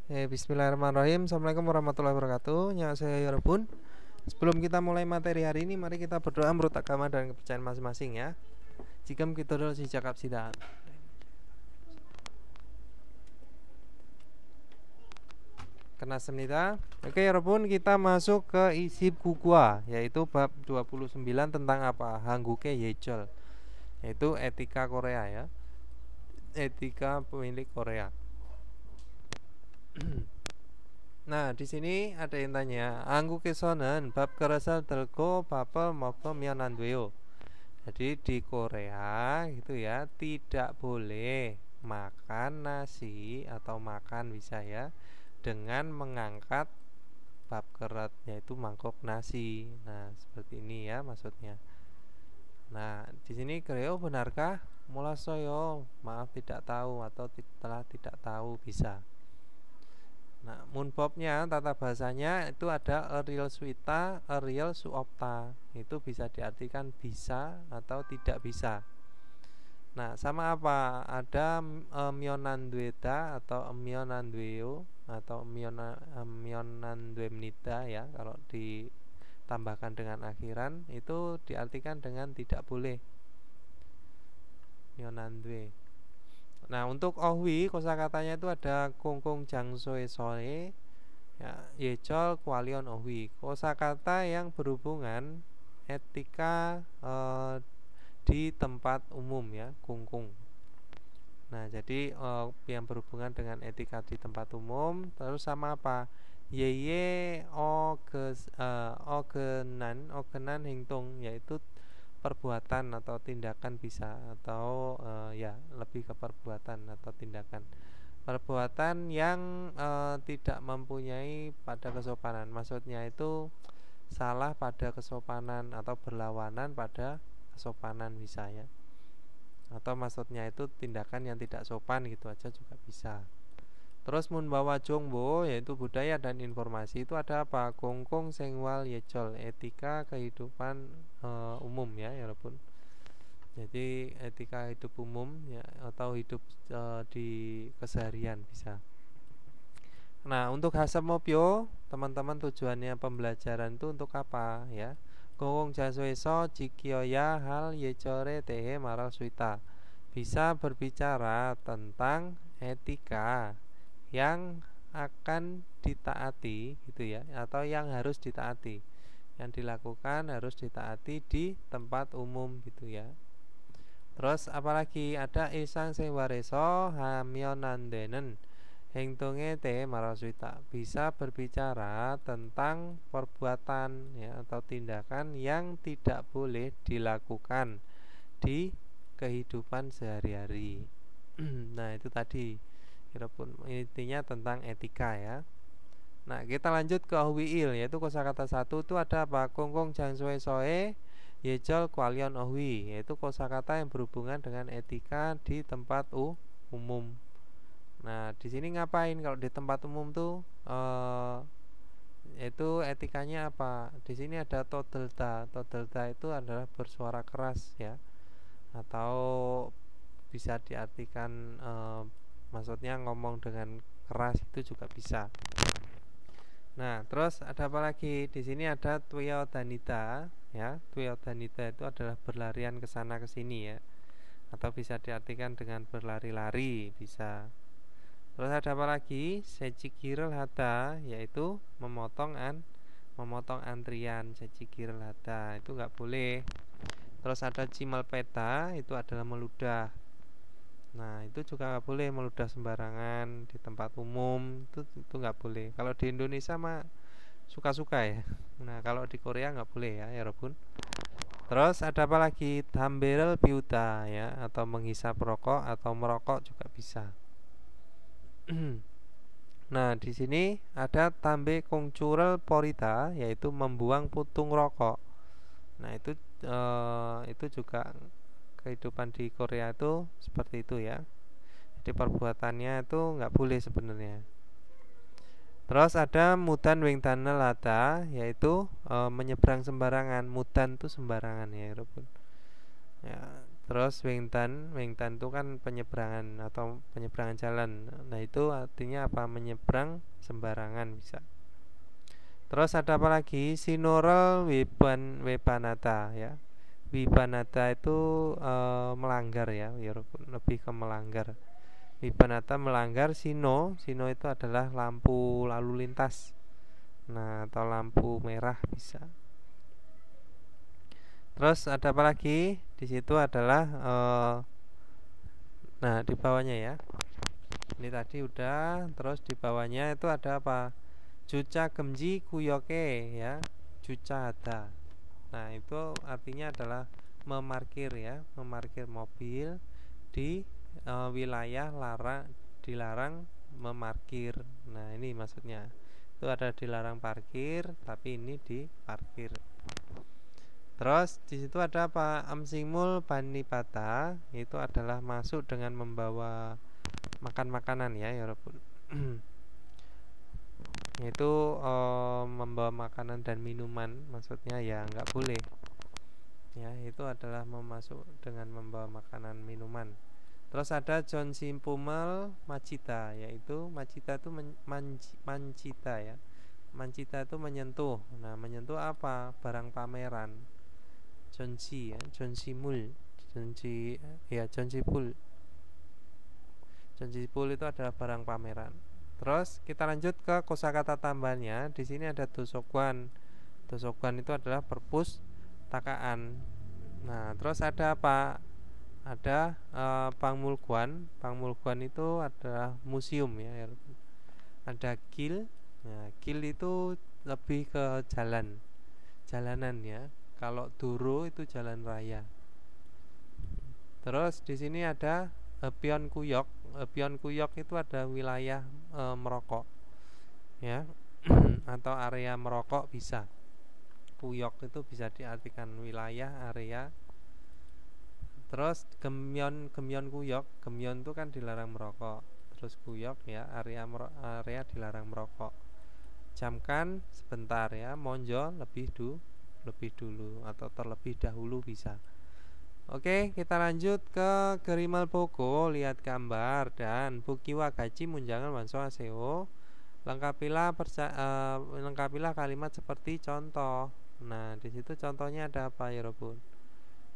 Bismillahirrahmanirrahim. Assalamualaikum warahmatullahi wabarakatuh. Annyeonghaseyo 여러분. Sebelum kita mulai materi hari ini, mari kita berdoa menurut agama dan kepercayaan masing-masing ya. Jikam kita dulu si cakap sidaan. Kena semnita. Oke, 여러분, kita masuk ke isi gugwa, yaitu bab 29 tentang apa? Hangguke Yejol. Yaitu etika Korea ya. Etika pemilik Korea. Nah, di sini ada yang tanya, 한국에서는 밥 그릇을 들고 밥을 먹으면 안 돼요. Jadi di Korea gitu ya, tidak boleh makan nasi atau makan bisa ya dengan mengangkat bab keret, yaitu mangkok nasi. Nah, seperti ini ya maksudnya. Nah, di sini Kreo benarkah? Mulasoyo, maaf tidak tahu atau telah tidak tahu bisa. Nah, munbobnya tata bahasanya itu ada real suita, real suopta. Itu bisa diartikan bisa atau tidak bisa. Nah, sama apa? Ada mionandueta atau mionandueo atau mionanduemnida ya. Kalau ditambahkan dengan akhiran itu diartikan dengan tidak boleh. Mionandue. Nah, untuk ohwi kosakatanya itu ada kongkong jangsoe soe ya, yecol kualion ohwi. Kosakata yang berhubungan etika di tempat umum ya, kungkung. Nah, jadi yang berhubungan dengan etika di tempat umum terus sama apa? Yeye ogenan hingtung, yaitu perbuatan atau tindakan bisa atau ya lebih ke perbuatan atau tindakan yang tidak mempunyai pada kesopanan, maksudnya itu salah pada kesopanan atau berlawanan pada kesopanan bisa ya, atau maksudnya itu tindakan yang tidak sopan gitu aja juga bisa. Terus munbawa jongbo, yaitu budaya dan informasi, itu ada apa? Kongkong sengwal yecol, etika kehidupan umum ya walaupun. Jadi etika hidup umum ya, atau hidup di keseharian bisa. Nah, untuk hasamopyo teman-teman, tujuannya pembelajaran itu untuk apa ya? Kongkong jasweso jikioya hal yecore tehe maral suita, bisa berbicara tentang etika yang akan ditaati gitu ya, atau yang harus ditaati, yang dilakukan harus ditaati di tempat umum gitu ya. Terus apalagi ada isang sewareso hamionandenen hengtonge te marasuita, bisa berbicara tentang perbuatan ya, atau tindakan yang tidak boleh dilakukan di kehidupan sehari-hari. Nah, itu tadi intinya tentang etika ya. Nah, kita lanjut ke ohwiil, yaitu kosakata satu itu ada apa? Kongkong jangsoe soe yejol kualion ohwi, yaitu kosakata yang berhubungan dengan etika di tempat umum. Nah, di sini ngapain kalau di tempat umum tuh itu etikanya apa? Di sini ada todelta. Todelta itu adalah bersuara keras ya, atau bisa diartikan maksudnya ngomong dengan keras itu juga bisa. Nah, terus ada apa lagi? Di sini ada tuyodanita ya. Tuyodanita itu adalah berlarian ke sana ke sini ya, atau bisa diartikan dengan berlari-lari bisa. Terus ada apa lagi? Sejikirel hata, yaitu memotong antrian. Sejikirel hata itu nggak boleh. Terus ada cimal peta, itu adalah meludah. Nah, itu juga nggak boleh meludah sembarangan di tempat umum, itu nggak boleh. Kalau di Indonesia mah suka-suka ya. Nah, kalau di Korea nggak boleh ya, Robun. Terus ada apa lagi? Tambel piuta ya, atau menghisap rokok atau merokok juga bisa. Nah, di sini ada tambe kongcurel porita, yaitu membuang putung rokok. Nah, itu juga kehidupan di Korea itu seperti itu ya. Jadi perbuatannya itu nggak boleh sebenarnya. Terus ada mudan wing tunnel lata, yaitu menyeberang sembarangan. Mudan itu sembarangan ya, ya. Terus wengtan itu kan penyeberangan atau penyeberangan jalan. Nah, itu artinya apa? Menyeberang sembarangan bisa. Terus ada apa lagi? Sinurel webanata ya. Wibanata itu melanggar ya, lebih ke melanggar. Wibanata melanggar. Sino itu adalah lampu lalu lintas. Nah, atau lampu merah bisa. Terus ada apa lagi? Di situ adalah nah, di bawahnya ya. Ini tadi udah. Terus di bawahnya itu ada apa? Juca gemji kuyoke ya. Juca ada. Nah, itu artinya adalah memarkir ya, memarkir mobil di wilayah dilarang memarkir. Nah, ini maksudnya. Itu ada dilarang parkir, tapi ini diparkir. Terus di situ ada apa? Amsingmul panipata, itu adalah masuk dengan membawa makanan ya, walaupun itu membawa makanan dan minuman, maksudnya ya nggak boleh. Ya, itu adalah memasuk dengan membawa makanan minuman. Terus ada John Simpumel Macita, yaitu Macita itu mancita ya. Mancita itu menyentuh. Nah, menyentuh apa? Barang pameran. Jonsi ya, Jonsimul, Jonsi ya, Jonsipul. Jonsipul itu adalah barang pameran. Terus kita lanjut ke kosakata tambahannya. Di sini ada dosokwan. Dosokwan itu adalah perpustakaan. Nah, terus ada apa? Ada pangmulguan. Pangmulguan itu adalah museum ya. Ada gil. Nah, gil itu lebih ke jalanan ya. Kalau duro itu jalan raya. Terus di sini ada pion kuyok. Pion kuyok itu ada wilayah merokok ya. Atau area merokok bisa. Kuyok itu bisa diartikan wilayah, area. Terus gemyon kuyok. Gemyon itu kan dilarang merokok. Terus kuyok ya, area dilarang merokok. Jamkan sebentar ya, monjo lebih dulu atau terlebih dahulu bisa. Oke, kita lanjut ke Gerimal Boko. Lihat gambar dan Bukiwa Gaji Munjangan Wanso Aseo. Lengkapilah kalimat seperti contoh. Nah, di situ contohnya ada apa ya, Robun?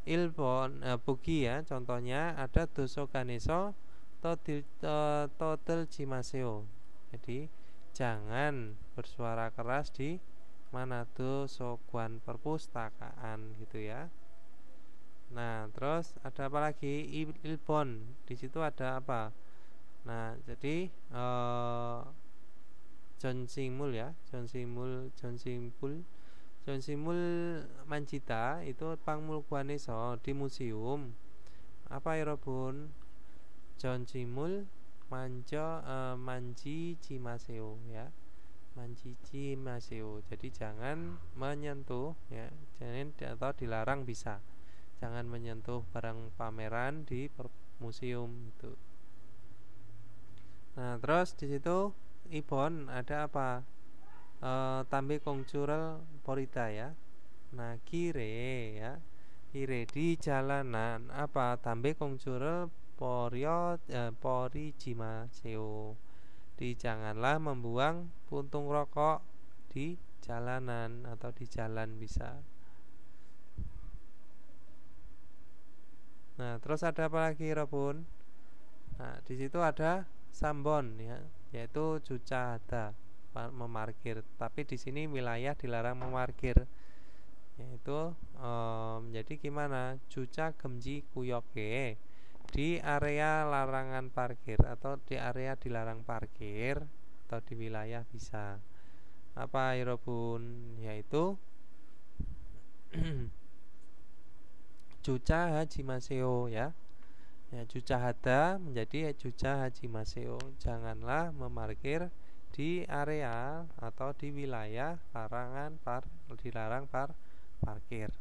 Ilbon Buki ya, contohnya ada Doso Ganeso Totel Cimaseo. Jadi jangan bersuara keras di Manado Soguan perpustakaan gitu ya. Nah, terus ada apa lagi? Ilbon. Di situ ada apa? Nah, jadi Jonsimul ya, Jonsimul Mancita itu pangmulkuaneso di museum. Apa ya, Robun? Jonsimul Manji Cimaseo ya. Manjici maseo. Jadi jangan menyentuh ya, jangan atau dilarang bisa. Jangan menyentuh barang pameran di museum itu. Nah, terus di situ Ibon ada apa? Tambe kongcurel porita ya. Nah, kire ya. Kire di jalanan apa? Tambe kongcurel pori jimaseo. Janganlah membuang puntung rokok di jalanan atau di jalan bisa. Nah, terus ada apa lagi, Robun? Nah, di situ ada sambon ya, yaitu juca ada memarkir. Tapi di sini wilayah dilarang memarkir. Yaitu jadi gimana? Juca gemji kuyoke. Di area larangan parkir atau di area dilarang parkir atau di wilayah bisa. Apa Irobun? Yaitu Juca Haji Maseo ya. Ya, Juca Hada menjadi Juca Haji Maseo. Janganlah memarkir di area atau di wilayah dilarang parkir.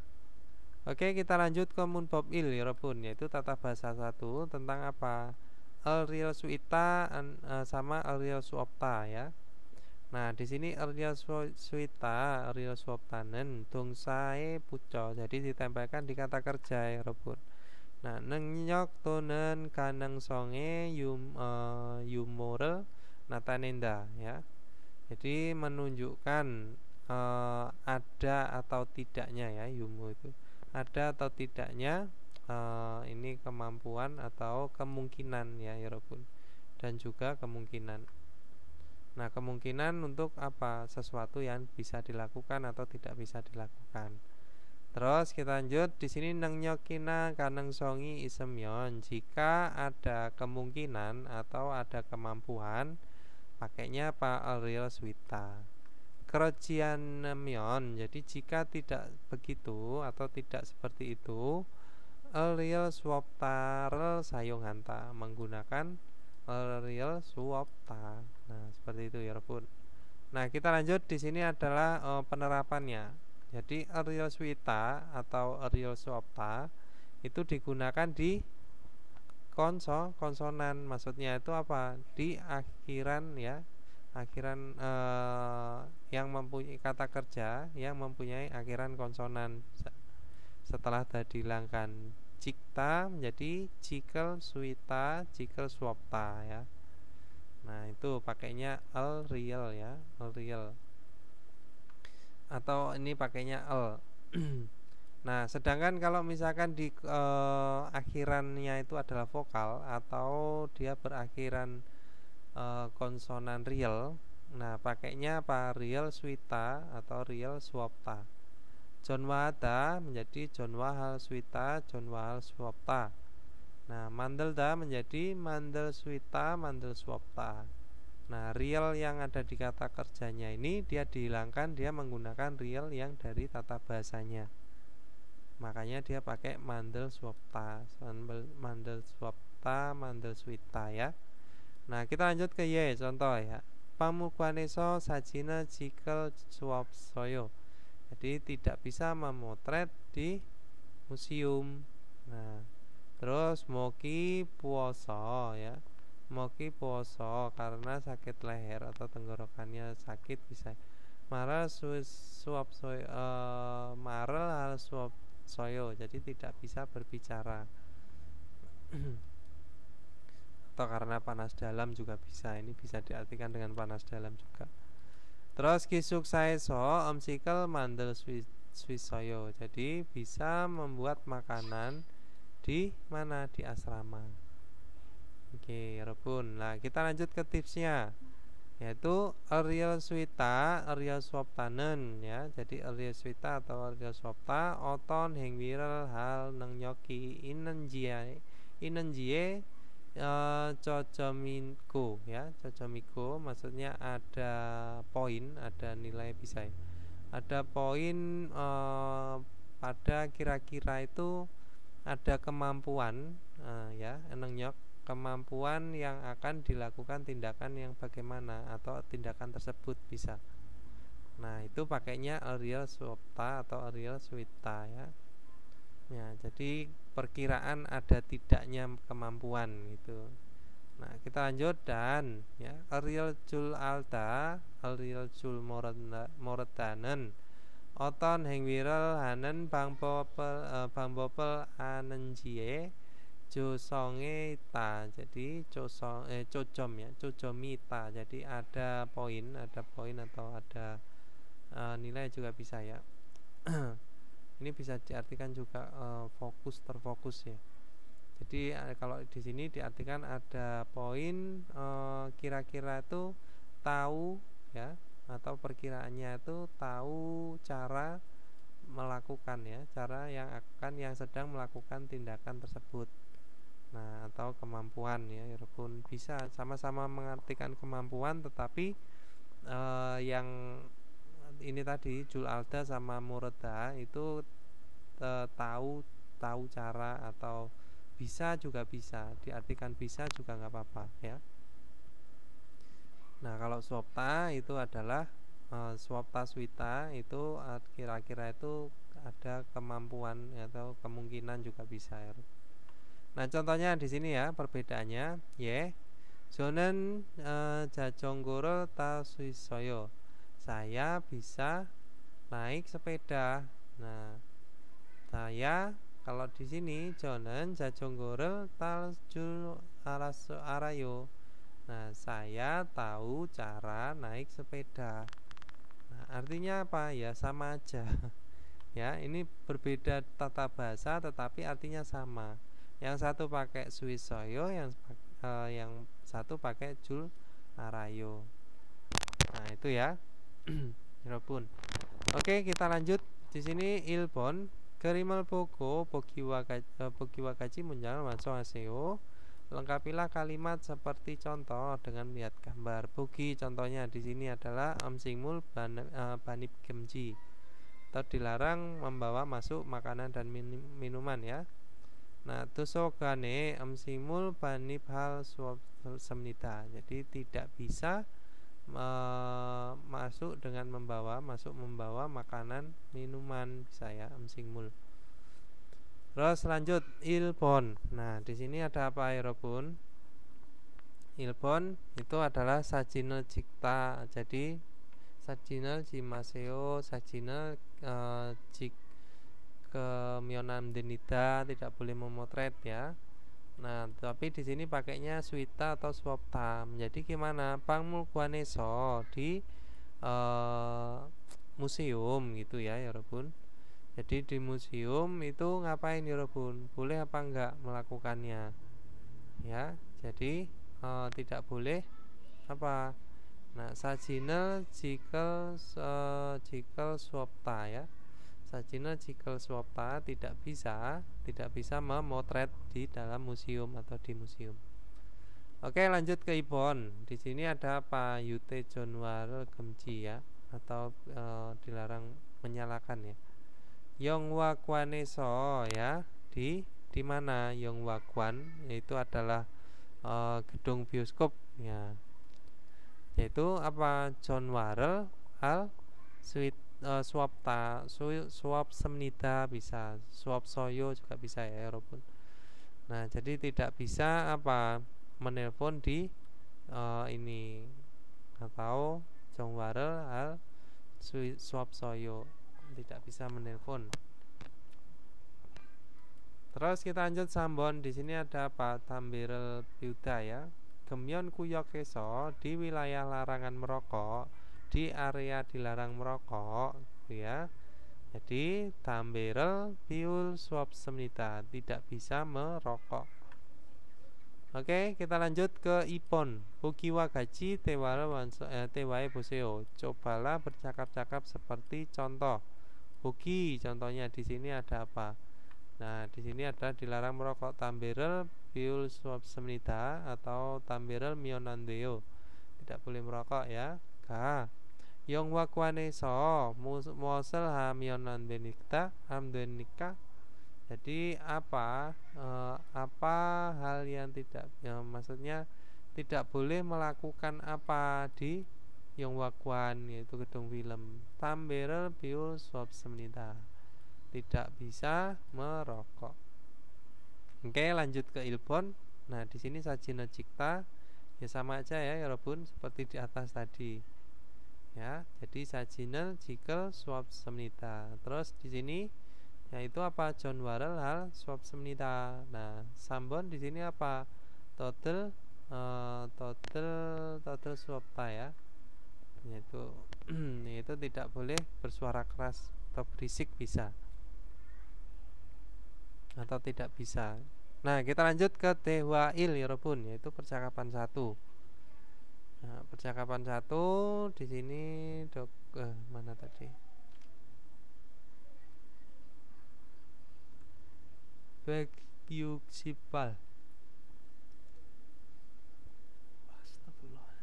Oke, kita lanjut ke Munbob Il ya Robun, yaitu tata bahasa 1 tentang apa? Al-Real Suita sama Al-Real Suopta ya. Nah, di sini Al-Real Suita, Al-Real Suoptanen dongsae puco. Jadi ditempelkan di kata kerja ya Robun. Nah, nengyok tonen kaneng songe yumore natanenda ya. Jadi menunjukkan ada atau tidaknya ya, yumo itu ada atau tidaknya ini kemampuan atau kemungkinan ya Robun, dan juga kemungkinan. Nah, kemungkinan untuk apa? Sesuatu yang bisa dilakukan atau tidak bisa dilakukan. Terus kita lanjut di sini nengyokina kaneng songi isemyon. Jika ada kemungkinan atau ada kemampuan, pakainya apa? Real swita. Kerojianemyon. Jadi jika tidak begitu atau tidak seperti itu, real swapta sayonghanta menggunakan real swapta. Nah, seperti itu ya Robun. Nah, kita lanjut di sini adalah penerapannya. Jadi real swita atau real swapta itu digunakan di konsonan. Maksudnya itu apa? Di akhiran ya, akhiran yang mempunyai kata kerja yang mempunyai akhiran konsonan. Setelah tadi dihilangkan cikta menjadi cikel swita, cikel swapta ya. Nah, itu pakainya al real ya, al real. Atau ini pakainya al. Nah, sedangkan kalau misalkan di akhirannya itu adalah vokal atau dia berakhiran konsonan real, nah pakainya apa? Real swita atau real swapta. Jonwada menjadi jonwahal swita, jonwahal swapta. Nah, mandelda menjadi mandel swita, mandel swapta. Nah, real yang ada di kata kerjanya ini dia dihilangkan, dia menggunakan real yang dari tata bahasanya. Makanya dia pakai mandel swapta, mandel swapta, mandel swita ya. Nah, kita lanjut ke Y contoh ya. Pamukwaneso sajina cikel swapsoyo. Jadi tidak bisa memotret di museum. Nah, terus moki puoso ya. Moki puoso karena sakit leher atau tenggorokannya sakit bisa. Marel suap soyo, marel hal suap soyo. Jadi tidak bisa berbicara. Atau karena panas dalam juga bisa. Ini bisa diartikan dengan panas dalam juga. Terus kisuk saeso omsikel mandel swisoyo. Jadi bisa membuat makanan di mana? Di asrama. Oke, Robun. Nah, kita lanjut ke tipsnya, yaitu real swita, real swaptanen ya. Jadi real swita atau real swapta oton heng viral hal neng nyoki inenjie cocomiko ya. Cocomiko maksudnya ada poin, ada nilai bisa ya. Ada poin pada kira-kira itu ada kemampuan ya, neng nyok kemampuan yang akan dilakukan tindakan yang bagaimana atau tindakan tersebut bisa. Nah, itu pakainya real swapta atau real swita ya. Ya, jadi perkiraan ada tidaknya kemampuan gitu. Nah, kita lanjut dan ya real jul alta, real jul moredanen. Oton heng viral hanen bang bopel anenjie josonge ta. Jadi cocom ya, cocomita. Jadi ada poin atau ada nilai juga bisa ya. Ini bisa diartikan juga fokus, terfokus ya. Jadi kalau di sini diartikan ada poin kira-kira itu tahu ya, atau perkiraannya itu tahu cara melakukan ya, cara yang sedang melakukan tindakan tersebut. Nah, atau kemampuan ya, pun bisa sama-sama mengartikan kemampuan, tetapi yang ini tadi Jul Alda sama Mureda itu tahu cara, atau bisa juga bisa diartikan bisa juga nggak apa-apa ya. Nah, kalau swapta itu adalah swapta swita itu kira-kira itu ada kemampuan atau kemungkinan juga bisa ya. Nah, contohnya di sini ya perbedaannya, ya. Jonen jajonggoro ta suisoyo. Saya bisa naik sepeda. Nah, saya Kalau di sini 저는 자전거를 탈 줄 알아요. Nah, saya tahu cara naik sepeda. Nah, artinya apa? Ya sama aja. Ya, ini berbeda tata bahasa tetapi artinya sama. Yang satu pakai Suisoyo, yang satu pakai Jul Arayo. Nah, itu ya. Yopun. Oke, kita lanjut. Di sini Ilbon Kerimal Boko Pokiwa Kaji Munjal Manso Aseo. Lengkapilah kalimat seperti contoh dengan melihat gambar. Bogi contohnya di sini adalah amsingmul banib gemji, atau dilarang membawa masuk makanan dan minuman ya. Nah, tusogane amsingmul banib hal semnita. Jadi tidak bisa masuk dengan membawa makanan minuman bisa ya amsingmul. Terus lanjut ilbon. Nah, di sini ada apa ya, Robun? Ilbon itu adalah sajinal jikta. Jadi sajinal jimaseo, sajinal jik kemionan denida, tidak boleh memotret ya. Nah, tapi di sini pakainya suita atau swaptam. Jadi gimana? Pangmulkuaneso di museum gitu ya, Robun. Jadi di museum itu ngapain ya, Robun? Boleh apa enggak melakukannya? Ya, jadi tidak boleh apa? Nah, sajinal jikel swapta ya. Sajinal jikel swapta tidak bisa memotret di dalam museum atau di museum. Oke, lanjut ke Ibon. Di sini ada apa? Yute Jonwar Gemji ya, atau dilarang menyalakan ya. Yongwakwaneso ya, di mana Yongwakwan, yaitu adalah gedung bioskop ya. Yaitu apa? Jonwarel al swapta, swap semnida bisa, swap soyo juga bisa ya, Robun. Nah, jadi tidak bisa apa? Menelpon di ini, atau Jongwarel al swap soyo, tidak bisa menelpon. Terus kita lanjut Sambon. Di sini ada apa? Tambirel Piuda ya. Gemyon kuyokeso di wilayah larangan merokok, di area dilarang merokok ya. Jadi tambirel piul swap semnita, tidak bisa merokok. Oke, kita lanjut ke Ipon. Bukiwa gaji tewae boseo. Cobalah bercakap-cakap seperti contoh. Buki contohnya di sini ada apa? Nah, di sini ada dilarang merokok tambirel piul swab semnita atau tambirel mionandeo. Tidak boleh merokok ya. Ka. Yong wakwane so mosel ha mionandenikta hamdenika. Jadi apa hal yang tidak ya, maksudnya tidak boleh melakukan apa di Yongwakwan, yaitu gedung film. Tambirel piul swab semnita, tidak bisa merokok. Oke, lanjut ke Ilbon. Nah, di sini sajina cipta ya sama aja ya, Robun, seperti di atas tadi. Ya, jadi sajinal jikel swab semnita. Terus di sini yaitu apa? John Warrell hal swab semnita. Nah, Sambon di sini apa? Total swabta ya. Yaitu tidak boleh bersuara keras atau berisik bisa, atau tidak bisa. Nah, kita lanjut ke Tewail ya, Robun, yaitu percakapan satu. Nah, percakapan satu di sini mana tadi? Bagyuksipal. Astagfirullah.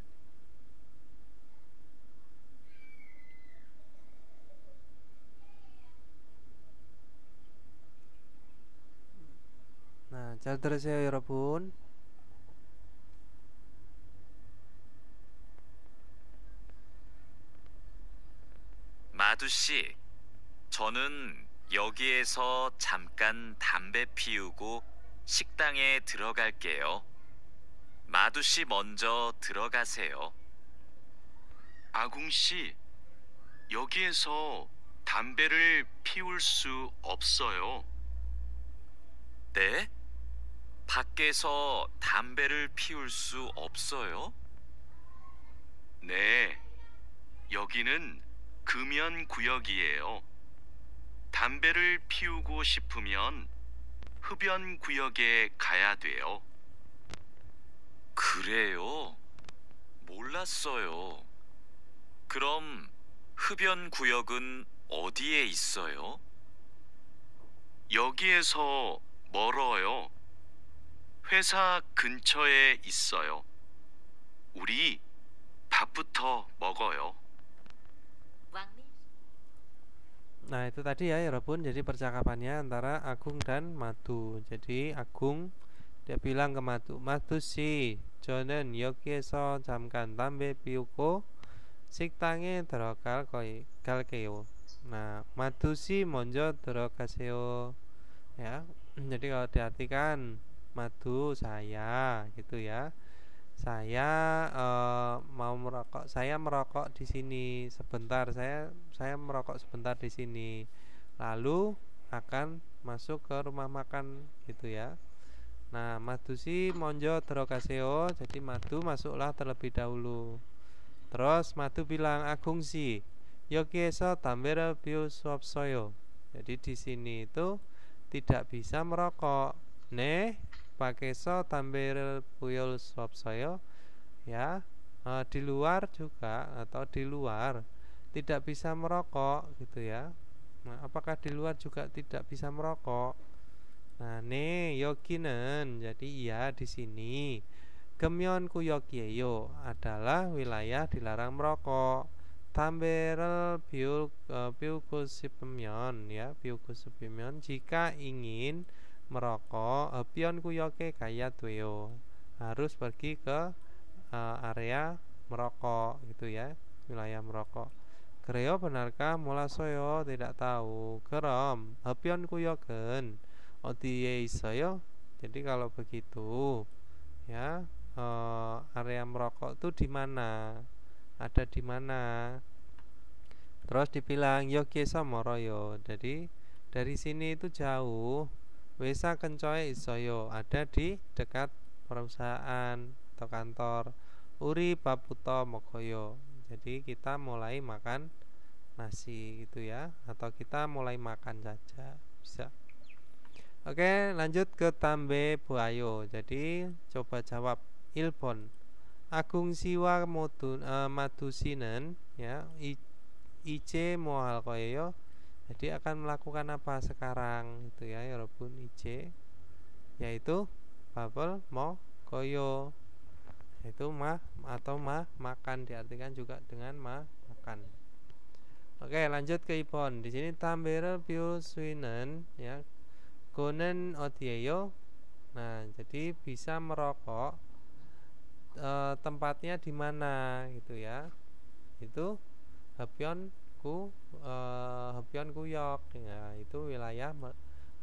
Nah, 잘 들으세요, 여러분. 마두씨, 저는 여기에서 잠깐 담배 피우고 식당에 들어갈게요. 마두씨 먼저 들어가세요. 아궁씨, 여기에서 담배를 피울 수 없어요. 네? 밖에서 담배를 피울 수 없어요? 네, 여기는 금연 구역이에요. 담배를 피우고 싶으면 흡연 구역에 가야 돼요. 그래요? 몰랐어요. 그럼 흡연 구역은 어디에 있어요? 여기에서 멀어요. 회사 근처에 있어요. 우리 밥부터 먹어요. Nah, itu tadi ya Robun. Jadi percakapannya antara Agung dan Madu. Jadi Agung dia bilang ke Madu, Madu 씨, 저는 여기에서 잠깐 담배 피우고 식당에 갈게요. Nah, Madu 씨 먼저 들어가세요. Ya. Jadi kalau diartikan Madu saya gitu ya. Saya mau merokok. Saya merokok di sini sebentar. Saya merokok sebentar di sini. Lalu akan masuk ke rumah makan gitu ya. Nah, Madu si monjo terokaseo. Jadi Madu masuklah terlebih dahulu. Terus Madu bilang, Agung si 여기에서 담배를 피울 수 없어요. Jadi di sini itu tidak bisa merokok. 네, 밖에서 담배를 피울 수 없어요. Ya, di luar juga atau di luar tidak bisa merokok gitu ya. Nah, apakah di luar juga tidak bisa merokok? Nah, 네, 여기는 jadi iya di sini. 금연구역이에요 adalah wilayah dilarang merokok. 담배를 피우고 싶으면 ya, 피우고 싶으면 jika ingin merokok 흡연구역에 가야 돼요. Harus pergi ke area merokok gitu ya, wilayah merokok. 그래요, benarkah? 몰랐어요, tidak tahu. 그럼 흡연구역은 어디에 있어요? Jadi kalau begitu ya, area merokok itu di mana? Ada di mana? Terus dibilang 여기에서 멀어요. Jadi dari sini itu jauh. 회사 근처에 있어요. Ada di dekat perusahaan atau kantor. 우리 밥부터 먹어요. Jadi kita mulai makan nasi gitu ya, atau kita mulai makan saja bisa. Oke, lanjut ke tambe buayo. Jadi coba jawab. 1번 아궁 씨와 마두 씨는 ya 이제 뭐 할 거예요? Jadi akan melakukan apa sekarang itu ya, 여러분. 이제 yaitu babel mo koyo, yaitu mah atau makan, diartikan juga dengan makan. Oke, lanjut ke Ipon. Di sini tambe를 피울 수 있는 ya 고는 어디예요? Nah, jadi bisa merokok tempatnya di mana gitu ya. Itu 흡연구역 ya, itu wilayah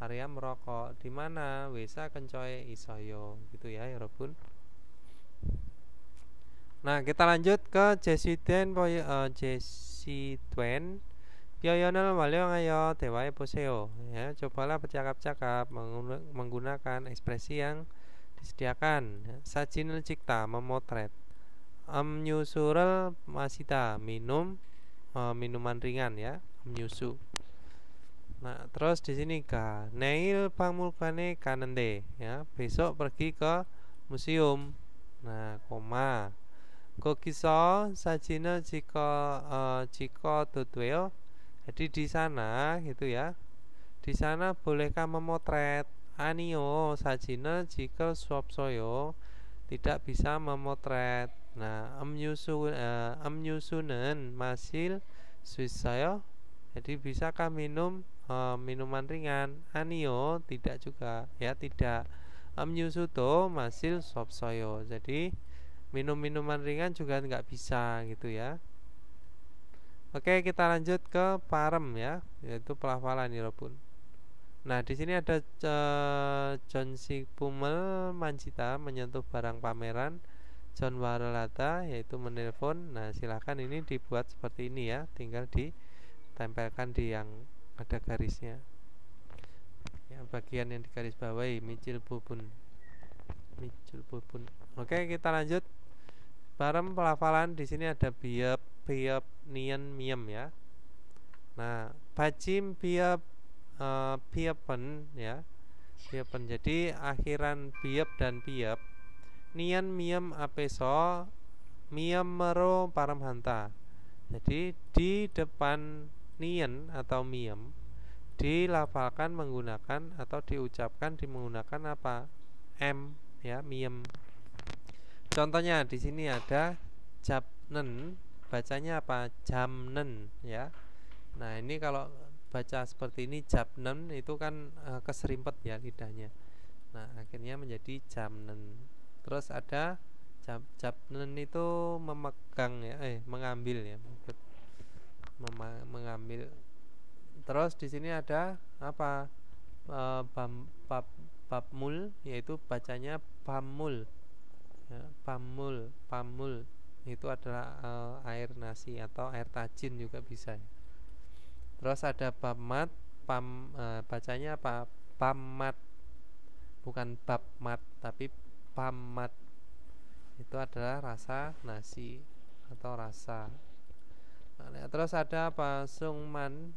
area merokok. Di mana? Wesa kencoe isoyo gitu ya, 여러분. Nah, kita lanjut ke 제시된 표현을 활용하여 대화해 보세요. Ya, cobalah bercakap-cakap menggunakan ekspresi yang disediakan. 사진을 찍다, memotret. 음료수를 마시다, minum minuman ringan ya, 음료수. Nah, terus di sini ga, 내일 박물관에 가는데 ya, besok pergi ke museum. Nah, koma. 거기서 사진을 찍어도 돼요? Jadi di sana gitu ya. Di sana bolehkah memotret? 아니요, 사진을 찍을 수 없어요. Tidak bisa memotret. Nah, 음료수는 마실 수 있어요? Jadi bisakah minum minuman ringan? 아니요, tidak juga ya, tidak. 음료수도 마실 수 없어요. Jadi minum minuman ringan juga nggak bisa gitu ya. Oke, kita lanjut ke parem ya, yaitu pelafalan 여러분. Nah, di sini ada 전시품을 만지다, menyentuh barang pameran. 전화를하다, yaitu menelpon. Nah, silahkan ini dibuat seperti ini ya, tinggal ditempelkan di yang ada garisnya. ya, bagian yang digarisbawahi micil bubun. Oke, kita lanjut bareng pelafalan. Di sini ada biap, biap, nian, miem ya. Nah, bajim biap, biapen ya. Biapen. Jadi akhiran biap dan biap. Nian miem apeso, miem mero paramhanta. Jadi di depan nian atau miem dilafalkan menggunakan atau diucapkan menggunakan apa? M ya, miem. Contohnya di sini ada japnen, bacanya apa? Jamnen ya. Nah, ini kalau baca seperti ini japnen itu kan keserimpet ya lidahnya. Nah, akhirnya menjadi jamnen. Terus ada japnen itu memegang ya, mengambil ya, mengambil. Terus di sini ada apa? Babmul, yaitu bacanya pamul ya, pamul itu adalah air nasi atau air tajin juga bisa ya. Terus ada babmat, bacanya apa? Pammat, bukan babmat tapi pammat, itu adalah rasa nasi atau rasa. Nah, terus ada apa? Sungman,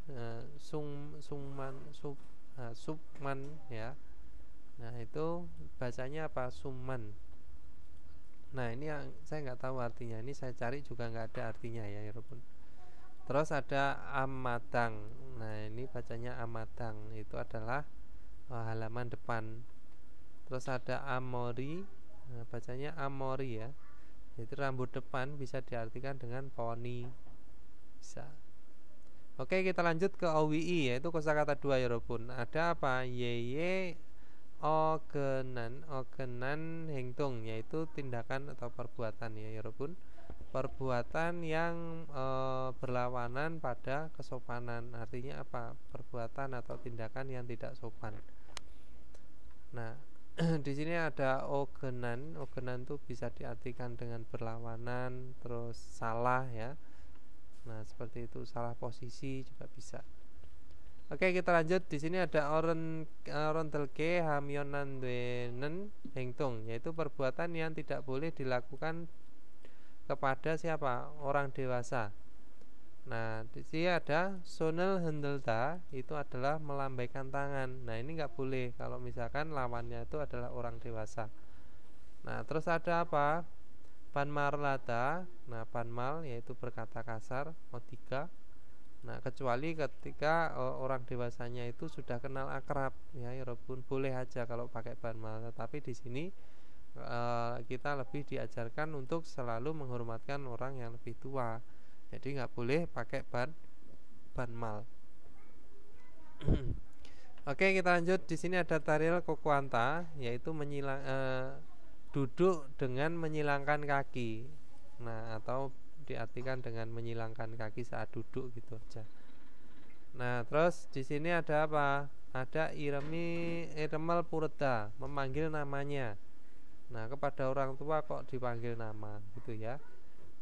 subman ya. Nah, itu bacanya apa? Suman. Nah, ini yang saya nggak tahu artinya. Ini saya cari juga nggak ada artinya ya, walaupun. Terus ada amadang. Nah, ini bacanya amadang. Itu adalah halaman depan. Terus ada amori. Nah, bacanya amori ya. Itu rambut depan, bisa diartikan dengan poni. Bisa. Oke, kita lanjut ke OWI, yaitu kosakata 2 ya, walaupun. Ada apa? Yeye ogenan hengtung, yaitu tindakan atau perbuatan ya, walaupun perbuatan yang berlawanan pada kesopanan. Artinya apa? Perbuatan atau tindakan yang tidak sopan. Nah, di sini ada ogenan. Ogenan itu bisa diartikan dengan berlawanan, terus salah ya. Nah, seperti itu, salah posisi juga bisa. Oke, kita lanjut. Di sini ada orontelke hamionandwenen hengtung, yaitu perbuatan yang tidak boleh dilakukan kepada siapa? Orang dewasa. Nah, di sini ada sonel hendelta, itu adalah melambaikan tangan. Nah, ini nggak boleh kalau misalkan lawannya itu adalah orang dewasa. Nah, terus ada apa? Panmarlata. Nah, panmal yaitu berkata kasar, O3. Nah, kecuali ketika orang dewasanya itu sudah kenal akrab ya, walaupun boleh aja kalau pakai panmal. Tetapi di sini kita lebih diajarkan untuk selalu menghormatkan orang yang lebih tua. Jadi nggak boleh pakai panmal. Oke, kita lanjut. Di sini ada taril kokuanta, yaitu duduk dengan menyilangkan kaki. Nah, atau diartikan dengan menyilangkan kaki saat duduk gitu aja. Nah, terus di sini ada apa? Ada iremel purda, memanggil namanya. Nah, kepada orang tua kok dipanggil nama gitu ya.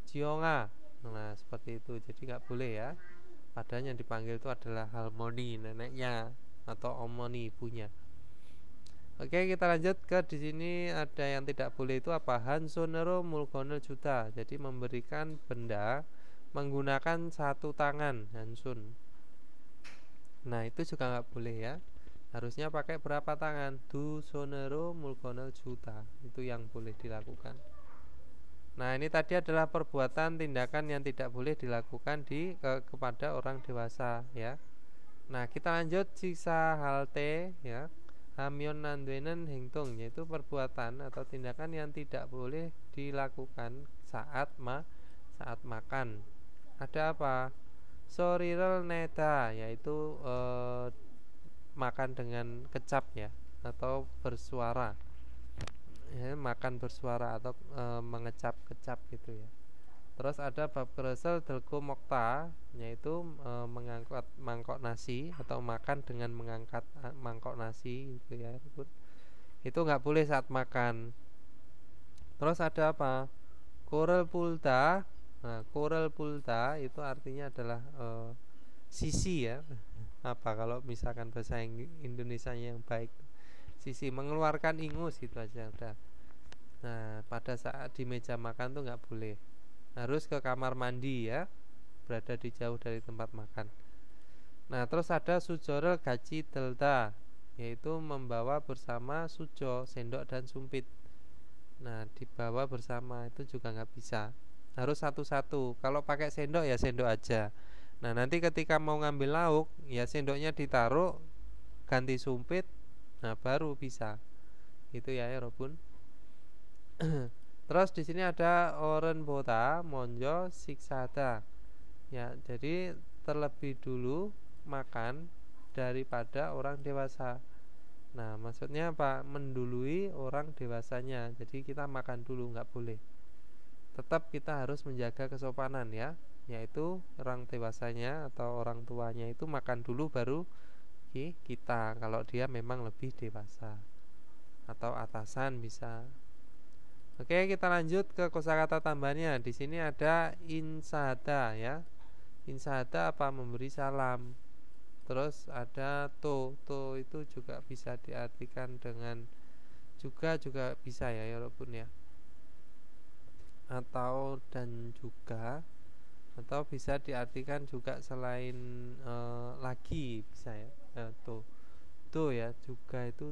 Jionga. Nah, seperti itu. Jadi nggak boleh ya. Padahal yang dipanggil itu adalah Harmoni, neneknya, atau Omoni, ibunya. Oke, kita lanjut ke di sini ada yang tidak boleh itu apa? Hansonero mulgonel juta. Jadi memberikan benda menggunakan satu tangan, hansun. Nah, itu juga nggak boleh ya. Harusnya pakai berapa tangan? Du sonero mulgonel juta. Itu yang boleh dilakukan. Nah, ini tadi adalah perbuatan tindakan yang tidak boleh dilakukan kepada orang dewasa ya. Nah, kita lanjut sisa halte ya. Hamion nandwenen hengtung, yaitu perbuatan atau tindakan yang tidak boleh dilakukan saat makan. Ada apa? Sorirel neta, yaitu makan dengan kecap ya, atau bersuara ya, makan bersuara atau mengecap-kecap gitu ya. Terus ada bab keresel delko mokta, yaitu mengangkat mangkok nasi atau makan dengan mengangkat mangkok nasi gitu ya. Itu nggak boleh saat makan. Terus ada apa? Korel pulta. Nah, korel pulta itu artinya adalah sisi ya. apa kalau misalkan bahasa Indonesia yang baik? Sisi mengeluarkan ingus itu aja udah. Nah, pada saat di meja makan tuh nggak boleh, harus ke kamar mandi ya, berada di jauh dari tempat makan. Nah, terus ada sujorel gaci delta, yaitu membawa bersama sujo, sendok dan sumpit. Nah, dibawa bersama itu juga nggak bisa, harus satu-satu. Kalau pakai sendok ya sendok aja. Nah, nanti ketika mau ngambil lauk ya sendoknya ditaruh, ganti sumpit, nah baru bisa. Gitu ya, ya Robun. Terus di sini ada oren bota monjo siksada. Ya, jadi terlebih dulu makan daripada orang dewasa. Nah, maksudnya apa? Mendului orang dewasanya. Jadi kita makan dulu, nggak boleh. Tetap kita harus menjaga kesopanan ya, yaitu orang dewasanya atau orang tuanya itu makan dulu baru kita, kalau dia memang lebih dewasa atau atasan bisa. Oke, kita lanjut ke kosakata tambahannya. Di sini ada insada ya. Insada apa? Memberi salam. Terus ada to itu juga bisa diartikan dengan juga bisa ya walaupun ya. Atau dan juga, atau bisa diartikan juga selain lagi bisa ya. To ya, juga itu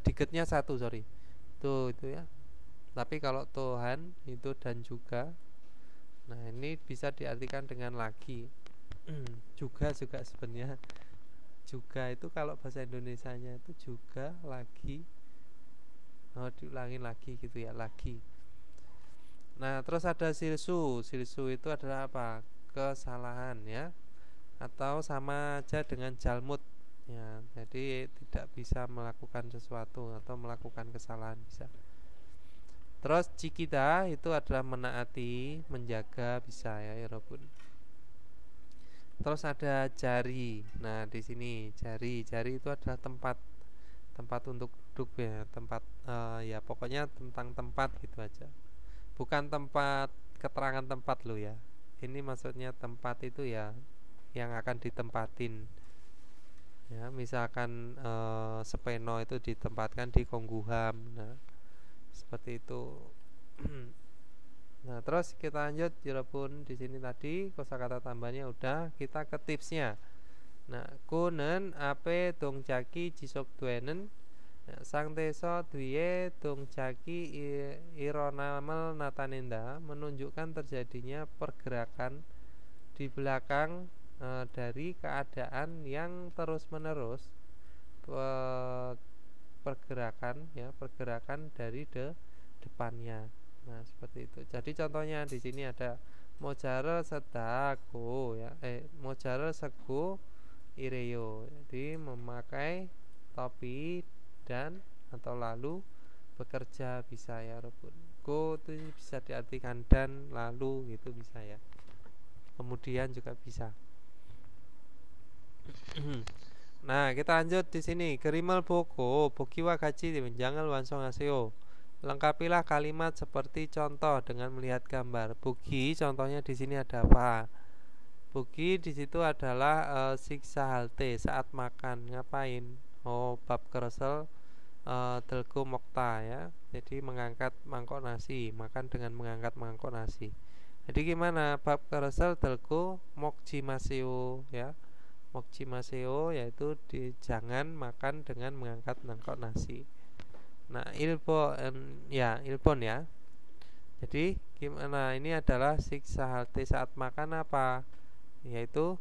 diketnya satu, sorry. To itu ya. Tapi kalau Tuhan itu dan juga, nah ini bisa diartikan dengan lagi. juga sebenarnya juga itu kalau bahasa Indonesianya itu juga lagi, diulangin lagi gitu ya, lagi. Nah terus ada silsu itu adalah apa? Kesalahan ya, atau sama aja dengan jalmut ya, jadi tidak bisa melakukan sesuatu atau melakukan kesalahan bisa. Terus cikita itu adalah menaati, menjaga bisa ya Robun. Terus ada jari. Nah, di sini jari itu adalah tempat untuk duduk ya, tempat ya pokoknya tentang tempat gitu aja. Bukan tempat keterangan tempat lo ya. Ini maksudnya tempat itu ya yang akan ditempatin. Ya, misalkan sepeno itu ditempatkan di Kongguham. Nah, seperti itu. Nah, terus kita lanjut Jirapun. Di sini tadi kosakata tambahnya udah, kita ke tipsnya. Nah, kunen ape dongcaki jisok duenen. Nah, sang teso duye dongcaki ironamel natanenda, menunjukkan terjadinya pergerakan di belakang dari keadaan yang terus-menerus, pergerakan dari depannya. Nah, seperti itu. Jadi contohnya di sini ada mojare sedako ya, mojare sego ireyo. Jadi memakai topi dan atau lalu bekerja bisa ya, Robun. Go itu bisa diartikan dan, lalu itu bisa ya. Kemudian juga bisa. Nah, kita lanjut di sini. Kerimal boko, bokiwa gaji jangan wansong aseo. Lengkapilah kalimat seperti contoh dengan melihat gambar. Bugi contohnya di sini ada apa? Bugi di situ adalah siksa halte saat makan. Ngapain? Oh, bab keresel delku mokta ya. Jadi mengangkat mangkok nasi, makan dengan mengangkat mangkok nasi. Jadi gimana? Bab keresel delku mokji maseo ya. Mokji maseo yaitu jangan makan dengan mengangkat mangkok nasi. Nah, ilpon ya. Jadi gimana? Ini adalah siksa halte saat makan apa? Yaitu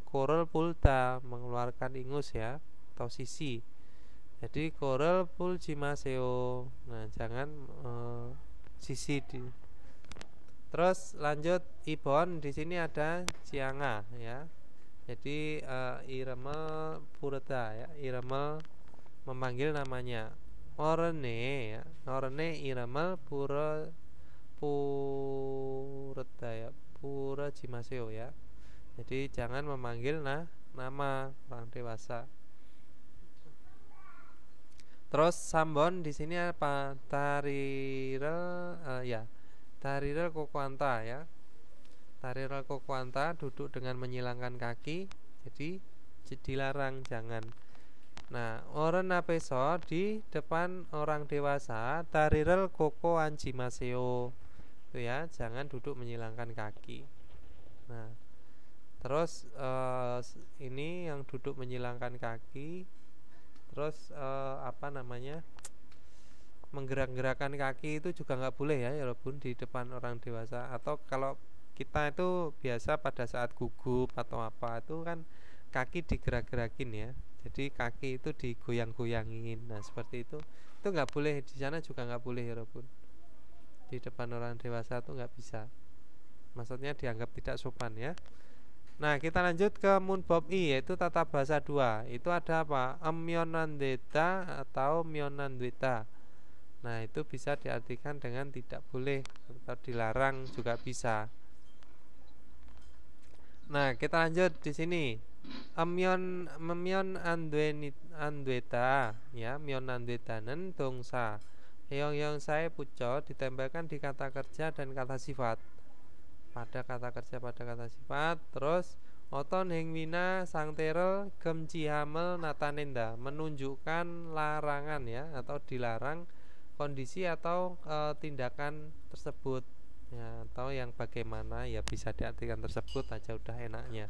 korel pulta, mengeluarkan ingus ya, atau sisi. Jadi korel puljimaseo. Nah, jangan sisi di. Terus lanjut ibon, di sini ada cianga ya. Jadi irama purata ya, irama memanggil namanya. Orene ya, orene irama purata ya, pura jimaseo ya. Jadi jangan memanggil nama orang dewasa. Terus sambon di sini apa? Tarirel ya. Tarirel kokwanta ya. Tarirel kokwanta duduk dengan menyilangkan kaki. Jadi dilarang, jangan. Nah, oren apeso di depan orang dewasa tarirel koko anjimaseo. Itu ya, jangan duduk menyilangkan kaki. Nah, terus ini yang duduk menyilangkan kaki, terus apa namanya, menggerak-gerakkan kaki itu juga nggak boleh ya, walaupun di depan orang dewasa. Atau kalau kita itu biasa pada saat gugup atau apa itu kan kaki digerak-gerakin ya, jadi kaki itu digoyang-goyangin. Nah seperti itu nggak boleh, di sana juga nggak boleh ya, walaupun di depan orang dewasa tuh nggak bisa, maksudnya dianggap tidak sopan ya. Nah kita lanjut ke munbob i, yaitu tata bahasa 2. Itu ada apa? Mionandeta atau mionandweta. Nah itu bisa diartikan dengan tidak boleh atau dilarang juga bisa. Nah kita lanjut di sini. Mion andweta ya, mion andwetanen dongsa Heong sae puco ditempelkan di kata kerja dan kata sifat. Pada kata kerja, pada kata sifat. Terus oton hengwina sangterel gemcihamel natanenda, menunjukkan larangan ya, atau dilarang kondisi atau tindakan tersebut ya, atau yang bagaimana ya, bisa diartikan tersebut aja udah enaknya,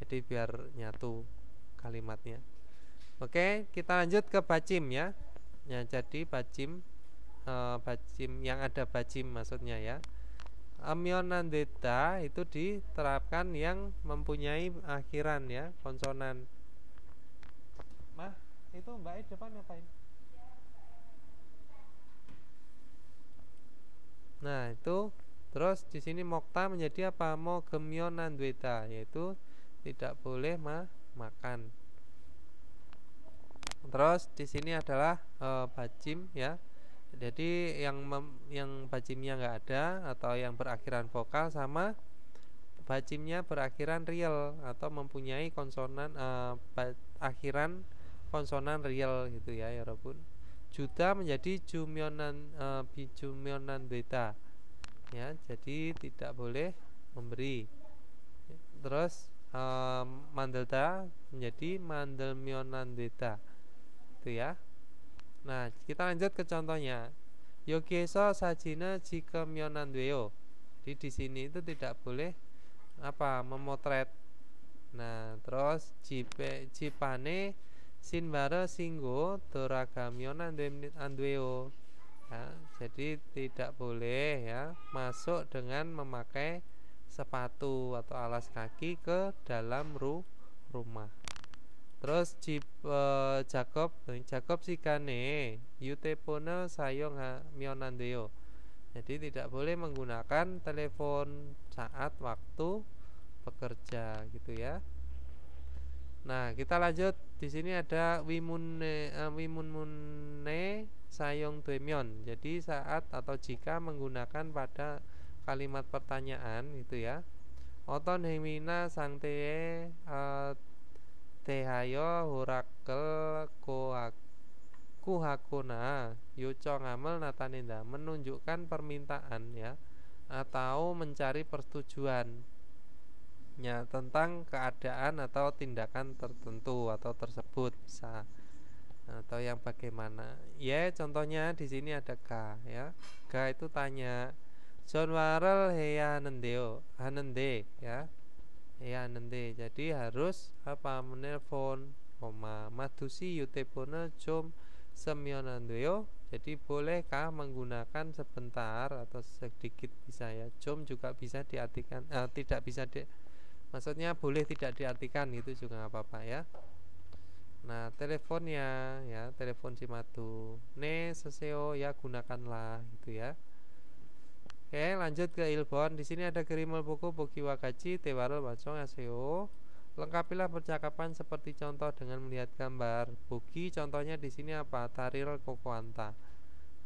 jadi biar nyatu kalimatnya. Oke, kita lanjut ke bacim ya. Ya, jadi bacim yang ada bacim maksudnya ya. Amionandeta itu diterapkan yang mempunyai akhiran ya, konsonan. Mah, itu Mbak depan ngapain? Nah, itu terus di sini mokta menjadi apa? Mogemionandweta, yaitu tidak boleh makan. Terus di sini adalah bacim ya. Jadi yang bacimnya nggak ada atau yang berakhiran vokal, sama bacimnya berakhiran real atau mempunyai konsonan akhiran konsonan real gitu ya, walaupun juta menjadi jumionan beta ya, jadi tidak boleh memberi. Terus mandelta menjadi mandelmionan beta itu ya. Nah kita lanjut ke contohnya. Yogeso sajina jika mionandweo. Jadi di sini itu tidak boleh apa, memotret. Nah terus jipane sinbara singgo doragamionan andweo ya, jadi tidak boleh ya masuk dengan memakai sepatu atau alas kaki ke dalam rumah. Terus Jacob sikane yutepone sayong mionandeo. Jadi tidak boleh menggunakan telepon saat waktu bekerja gitu ya. Nah, kita lanjut. Di sini ada wimunmune sayong tuemion. Jadi saat atau jika menggunakan pada kalimat pertanyaan gitu ya. Oton hemina sangtee tehayo hurakel kuhakuna yuco ngamel natanenda, menunjukkan permintaan ya, atau mencari persetujuan ya tentang keadaan atau tindakan tertentu atau tersebut bisa, atau yang bagaimana ya. Contohnya di sini ada ga ya. Ga itu tanya. John Warel heya hanende ya. Ya nende, jadi harus apa, menelpon madusi yutepone jom semionandeo. Jadi bolehkah menggunakan sebentar atau sedikit bisa ya. Jom juga bisa diartikan tidak bisa maksudnya boleh tidak diartikan, itu juga nggak apa-apa ya. Nah teleponnya ya, telepon si madu ne seseo ya, gunakanlah gitu ya. Oke, lanjut ke Ilbon. Di sini ada kirimul buku Boki Wakaji Tewarul Bacong Aseo. Lengkapilah percakapan seperti contoh dengan melihat gambar. Boki contohnya di sini apa? Tarirel kokoanta.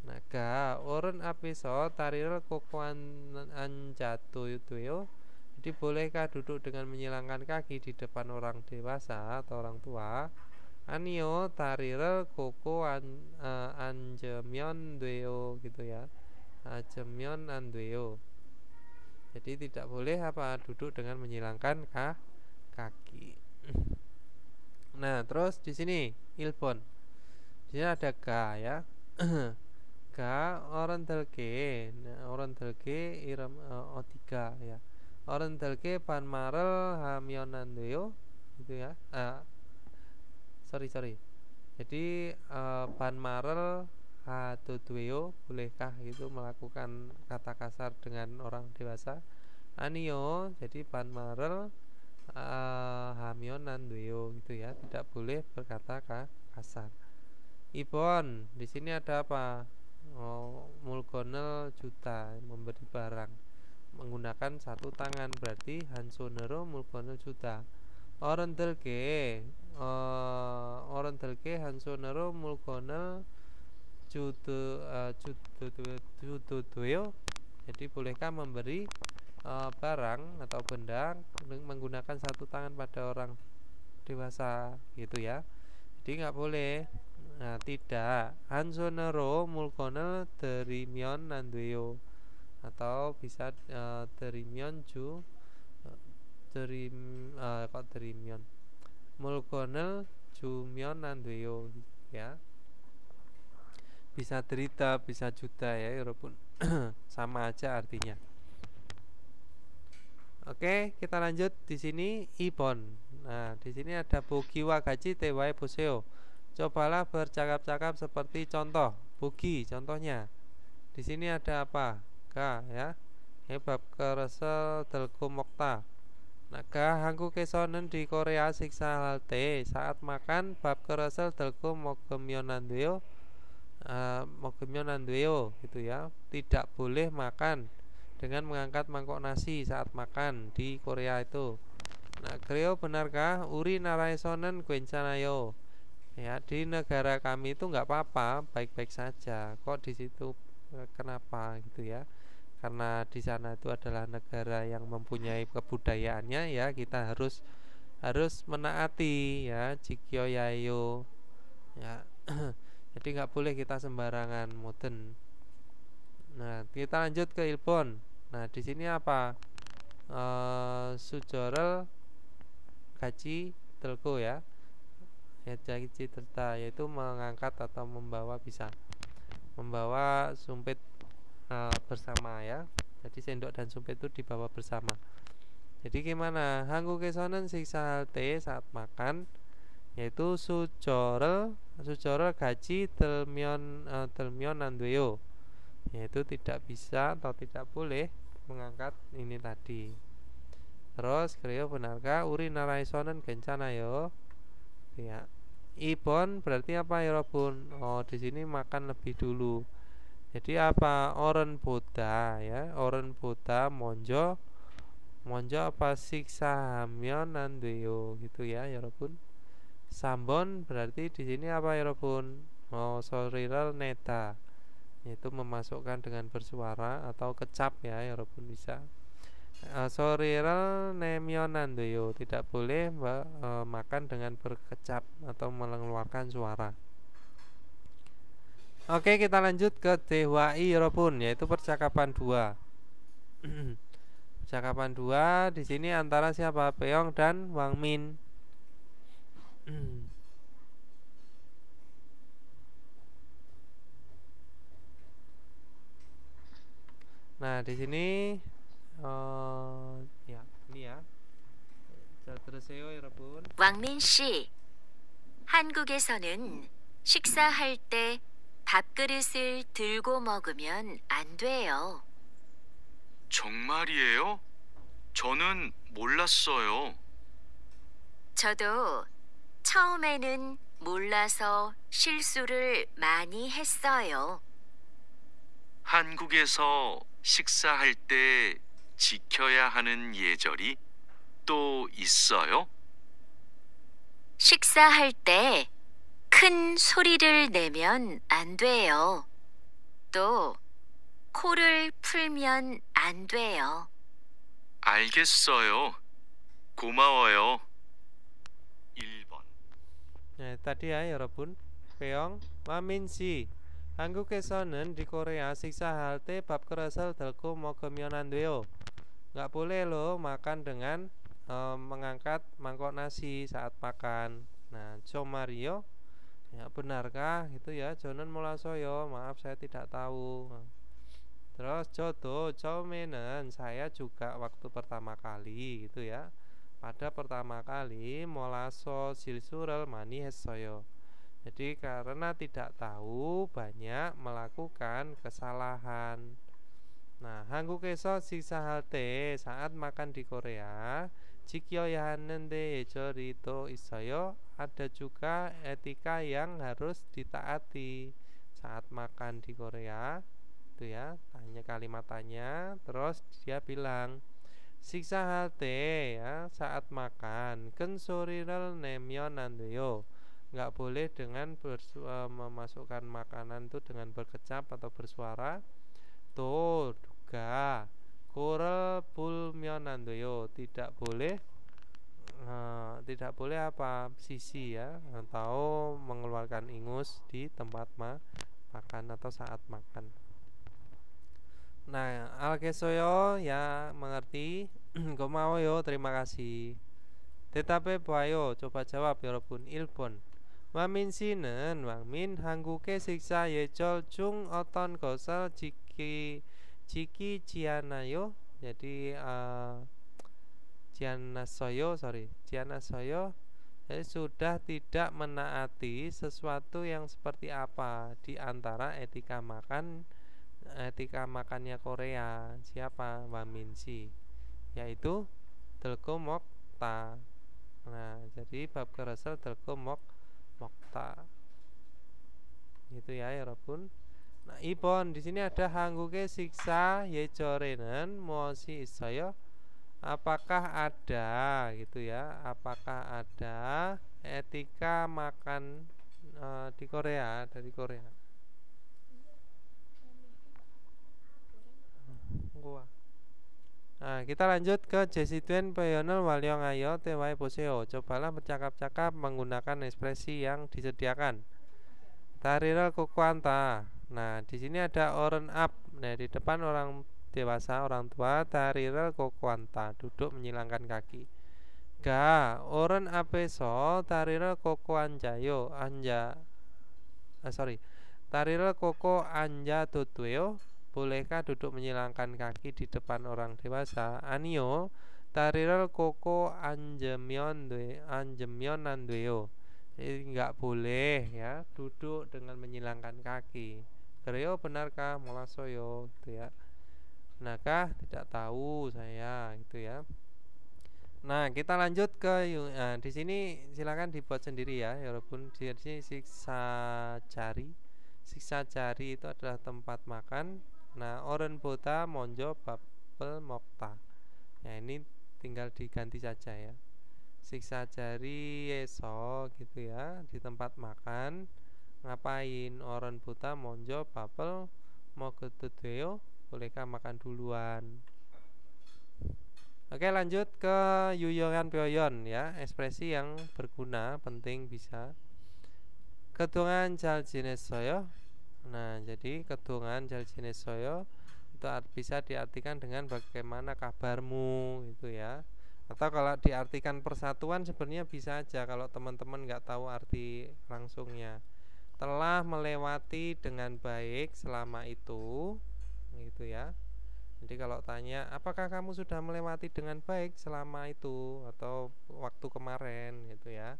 Nah, ga orun apiso tarirel kokoan anjatu itu yo. Jadi bolehkah duduk dengan menyilangkan kaki di depan orang dewasa atau orang tua? Anio tarirel koko anjemion deo gitu ya. Ajemion andweo. Jadi tidak boleh apa, duduk dengan menyilangkan kaki. Nah, terus di sini ilbon. Di sini ada ga ya. Ga orendelke. Nah, orendelke iram O3 ya. Orendelke pan marel hamionandoyo gitu ya. Sorry. Jadi pan marel Hadodueo, bolehkah itu melakukan kata kasar dengan orang dewasa? Anio, jadi pan marel hamionan dueo gitu ya, tidak boleh berkata kasar. Ibon, di sini ada apa? Mulgonel juta, memberi barang menggunakan satu tangan, berarti hansonero mulgonel juta. Orendelke hansonero mulgonel judodoyo. Jadi bolehkah memberi barang atau benda menggunakan satu tangan pada orang dewasa gitu ya. Jadi nggak boleh. Nah, tidak. Hansonero mulkonel derimion nanduyo, atau bisa derimion ju derimion mulkonel jumion nanduyo ya. Bisa derita, bisa juta ya, walaupun sama aja artinya. Oke, kita lanjut di sini ibon. Nah, di sini ada bogi wa gaji tewai boseo. Cobalah bercakap-cakap seperti contoh. Bogi contohnya. Di sini ada apa? Ga ya. Hebab keresel delko mokta. Nah, ga hangku kesonen di Korea siksa halte saat makan bab keresel delko mogemyonandoyo. Mogemyonandoyo gitu ya. Tidak boleh makan dengan mengangkat mangkok nasi saat makan di Korea itu. Nah, Kreo benarkah uri naraisonen gwencanayo? Ya, di negara kami itu nggak apa-apa, baik-baik saja. Kok di situ kenapa gitu ya? Karena di sana itu adalah negara yang mempunyai kebudayaannya ya, kita harus menaati ya, jikyo yayo ya. Jadi nggak boleh kita sembarangan muten. Nah, kita lanjut ke ilbon. Nah, di sini apa? Sujorel gaji telko ya. Gaji terta, yaitu mengangkat atau membawa, bisa membawa sumpit bersama ya. Jadi sendok dan sumpit itu dibawa bersama. Jadi gimana? Hanggu kesonen siksa halte saat makan, yaitu sujorel gaji telmion nanduyo, yaitu tidak bisa atau tidak boleh mengangkat ini tadi. Terus Kreo benarkah uri naraisonen gencana yo ya. Ibon berarti apa ya Robun? Oh, di sini makan lebih dulu. Jadi apa? Oren boda ya. Oren boda monjo apa siksa hamyon nanduyo gitu ya Robun. Sambon berarti di sini apa ya Robun? Oh, soriral neta, yaitu memasukkan dengan bersuara atau kecap ya Robun, bisa. Soriral nemionandoyo, tidak boleh makan dengan berkecap atau mengeluarkan suara. Oke, kita lanjut ke dewai Robun, yaitu percakapan dua. Percakapan dua di sini antara siapa? Peong dan Wang Min. Nah, di sini ya, ini ya. 자, 들으세요, 여러분. 왕민 씨, 한국에서는 식사할 때 밥그릇을 들고 먹으면 안 돼요. 정말이에요? 저는 몰랐어요. 저도 처음에는 몰라서 실수를 많이 했어요. 한국에서 식사할 때 지켜야 하는 예절이 또 있어요? 식사할 때 큰 소리를 내면 안 돼요. 또 코를 풀면 안 돼요. 알겠어요. 고마워요. 1번. 네, tadi ya, 여러분. Peong, Wamin si. 한국에서는 di Korea siksa halte bab keresel delko mogomyon andoyo. Nggak boleh loh makan dengan mengangkat mangkok nasi saat makan. Nah, Mario, ya benarkah gitu ya? Jonon mulasoyo, maaf saya tidak tahu. Terus jodo Choumenen, saya juga waktu pertama kali gitu ya. Pada pertama kali molaso silsurel mani hesoyo. Jadi karena tidak tahu banyak melakukan kesalahan. Nah, 한국에서 식사할 때 saat makan di Korea 지켜야 하는데 예절이 또 있어요. Ada juga etika yang harus ditaati saat makan di Korea. Itu ya, tanya kalimat tanya, terus dia bilang siksa hate ya saat makan kensorirel nemyon nandeyo, nggak boleh dengan memasukkan makanan itu dengan berkecap atau bersuara. Tuh juga korel pulmyon nandeyo, tidak boleh apa sisi ya atau mengeluarkan ingus di tempat makan atau saat makan. Nah, alkesoyo ya mengerti. Gomawoyo terima kasih. Tetapi bayo coba jawab 여러분 1번. Wamin 씨는 왕민 한국의 식사 예절 중 어떤 것을 지키지 않아요? Jadi 지않았어요. Jadi sudah tidak menaati sesuatu yang seperti apa di antara etika makannya Korea. Siapa? Waminsi, yaitu delgo mokta. Nah, jadi bab kerasal delgo mokta. Itu ya, 여러분. Nah, ibon di sini ada 한국의 식사 예절에는 무엇이 있어요? Apakah ada gitu ya? Apakah ada etika makan di Korea, dari Korea? Nah, kita lanjut ke Jesituen Peyonel Walyong Ayo Tewai Poseo. Cobalah bercakap-cakap menggunakan ekspresi yang disediakan. Tarirel kukuanta. Nah, di sini ada oren up. Nah, di depan orang dewasa, orang tua. Tarirel kukuanta, duduk menyilangkan kaki. Ga oren apeso tarirel kukuanjayo Tarirel koko anja tutueo. Bolehkah duduk menyilangkan kaki di depan orang dewasa? Anio tarirel koko anjemyon nandueo. Jadi enggak boleh ya duduk dengan menyilangkan kaki. Kereo benarkah? Molasoyo gitu ya. Benarkah? Tidak tahu saya gitu ya. Nah, kita lanjut ke di sini silakan dibuat sendiri ya, walaupun di sini siksa jari itu adalah tempat makan. Nah, oren bota monjo babel mokta. Ya, ini tinggal diganti saja ya. Siksa jari yeso gitu ya, di tempat makan. Ngapain? Oren bota monjo babel mogedeo, bolehkah makan duluan? Oke, lanjut ke yuyoyan pyoyon ya, ekspresi yang berguna, penting bisa. Kedungan jal jinesoyo. Nah, jadi kedungan jal jinesoyo itu bisa diartikan dengan bagaimana kabarmu gitu ya. Atau kalau diartikan persatuan sebenarnya bisa aja kalau teman-teman nggak tahu arti langsungnya. Telah melewati dengan baik selama itu, gitu ya. Jadi kalau tanya, apakah kamu sudah melewati dengan baik selama itu atau waktu kemarin gitu ya.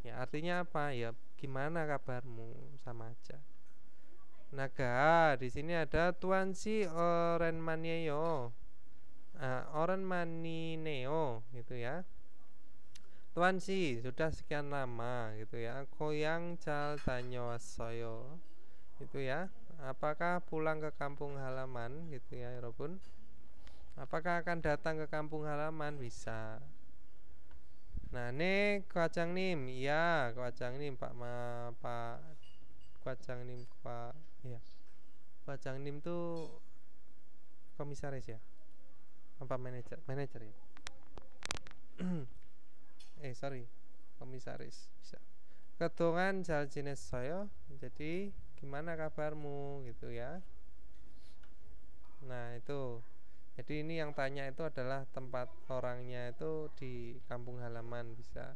Ya artinya apa? Ya gimana kabarmu, sama aja. Naga di sini ada Tuan si Oren Maneo. Oren Manineo gitu ya. Tuan si sudah sekian lama gitu ya. Koyang cal tanyo soyo gitu ya. Apakah pulang ke kampung halaman gitu ya, Robun? Apakah akan datang ke kampung halaman? Bisa. Nah, ini Kwajang Nim. Iya, Kwajang Nim Pak Kwajang Nim Pak. Iya. Kwajang Nim tuh komisaris ya? Apa manajer? Manajer ya? Komisaris. Bisa. Ketungan jal jenis saya. Jadi gimana kabarmu gitu ya. Nah, itu. Jadi ini yang tanya itu adalah tempat orangnya itu di kampung halaman bisa.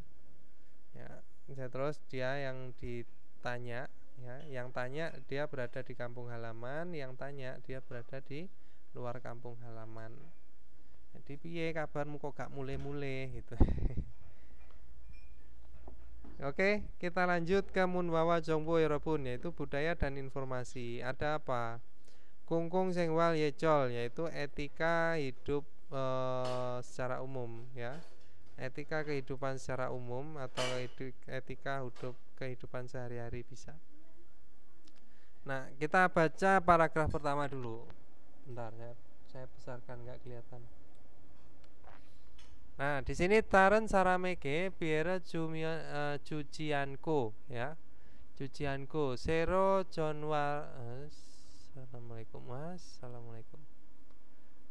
Ya, Terus dia yang ditanya ya, yang tanya dia berada di kampung halaman, yang tanya dia berada di luar kampung halaman. Jadi piye kabarmu kok gak mulai-mulai gitu. Oke, kita lanjut ke Munwawa Jongbo Yorobun, yaitu budaya dan informasi. Ada apa? Kungkung Sengwal Yecol, yaitu etika hidup secara umum ya. Etika kehidupan secara umum atau etika hidup kehidupan sehari-hari bisa. Nah, kita baca paragraf pertama dulu. Bentar ya, saya besarkan nggak kelihatan. Nah, di sini Taren Saramege Biera Cucianko ya. Cucianko Sero Jonwar. Assalamualaikum Mas. Assalamualaikum.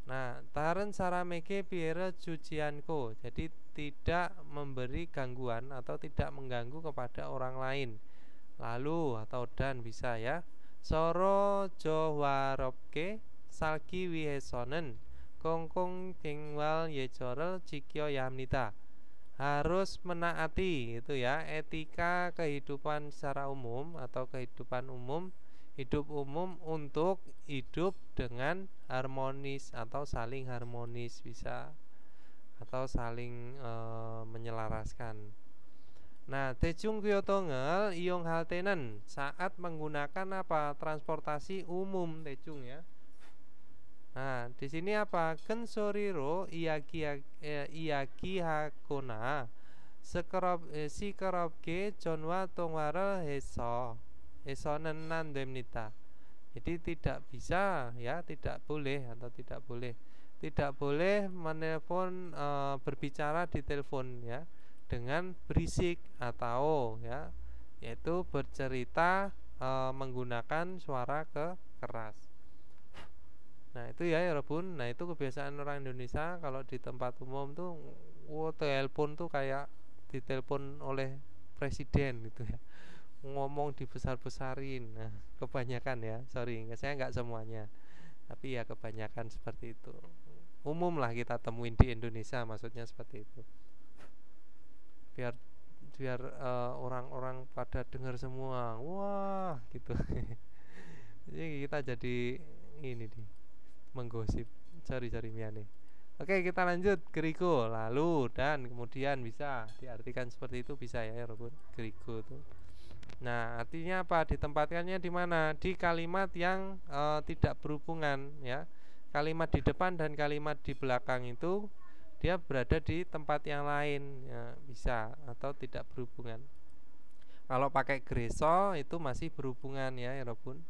Nah, Taren Saramege Biera Cucianko. Jadi tidak memberi gangguan atau tidak mengganggu kepada orang lain. Lalu atau dan bisa ya. Soro Jowarobke Salki Wihesonen Kongkong Tingwal Yejorel Cikyo Yamnita. Harus menaati itu ya, etika kehidupan secara umum atau kehidupan umum, hidup umum untuk hidup dengan harmonis atau saling harmonis bisa, atau saling menyelaraskan. Nah, Tejung Kyotongel Iong Haltenen saat menggunakan apa? Transportasi umum Tejung ya. Nah, di sini apa? Kensoriro iaki hakona sikerobge jonwa tongwarel hesonen nandemnita. Jadi tidak bisa ya, tidak boleh menelpon berbicara di telepon ya dengan berisik atau ya, yaitu bercerita menggunakan suara keras. Nah itu ya Robun. Nah itu kebiasaan orang Indonesia kalau di tempat umum tuh telepon tuh kayak ditelepon oleh presiden gitu ya, ngomong dibesar-besarin. Nah kebanyakan ya, sorry saya nggak semuanya, tapi ya kebanyakan seperti itu. Umum lah kita temuin di Indonesia, maksudnya seperti itu. Biar orang-orang pada dengar semua, wah gitu. Jadi kita jadi ini nih, menggosip, cari miane. Oke, kita lanjut Grigo, lalu dan kemudian bisa diartikan seperti itu, bisa ya Robun, Grigo itu. Nah artinya apa? Ditempatkannya di mana? Di kalimat yang tidak berhubungan ya. Kalimat di depan dan kalimat di belakang itu dia berada di tempat yang lain ya, bisa atau tidak berhubungan. Kalau pakai Greso itu masih berhubungan ya Robun.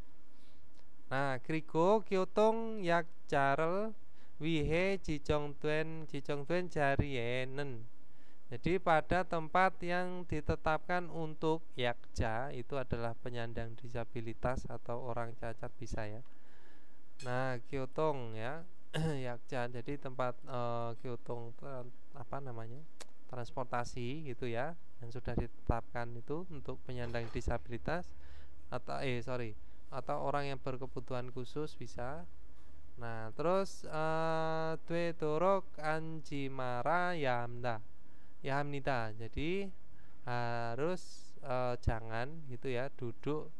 Nah, Grigo Kyotong yak jarel wihe jijong tuen jarienen. Jadi pada tempat yang ditetapkan untuk yakja, itu adalah penyandang disabilitas atau orang cacat bisa ya. Nah, Kyotong ya yakja, jadi tempat Kyotong apa namanya, transportasi gitu ya, yang sudah ditetapkan itu untuk penyandang disabilitas atau atau orang yang berkebutuhan khusus bisa. Nah terus dwe dorok anjimara yamnida, jadi harus jangan gitu ya duduk,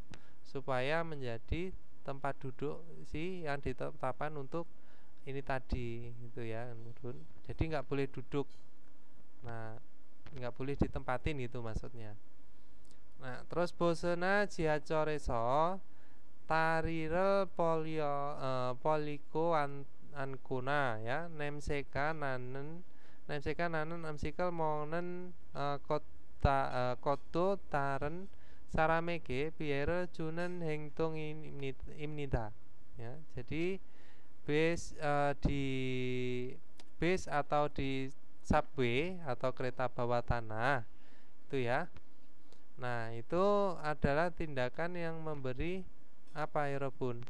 supaya menjadi tempat duduk si yang ditetapkan untuk ini tadi gitu ya. Jadi nggak boleh duduk, nah nggak boleh ditempatin gitu maksudnya. Nah terus bosena jihacoreso tarirel poliko ankuna ya, nemseka nanen amsikal monen koto taren saramege biere junen hengtung imnida ya. Jadi bis atau di subway atau kereta bawah tanah itu ya. Nah itu adalah tindakan yang memberi apa ya Robun?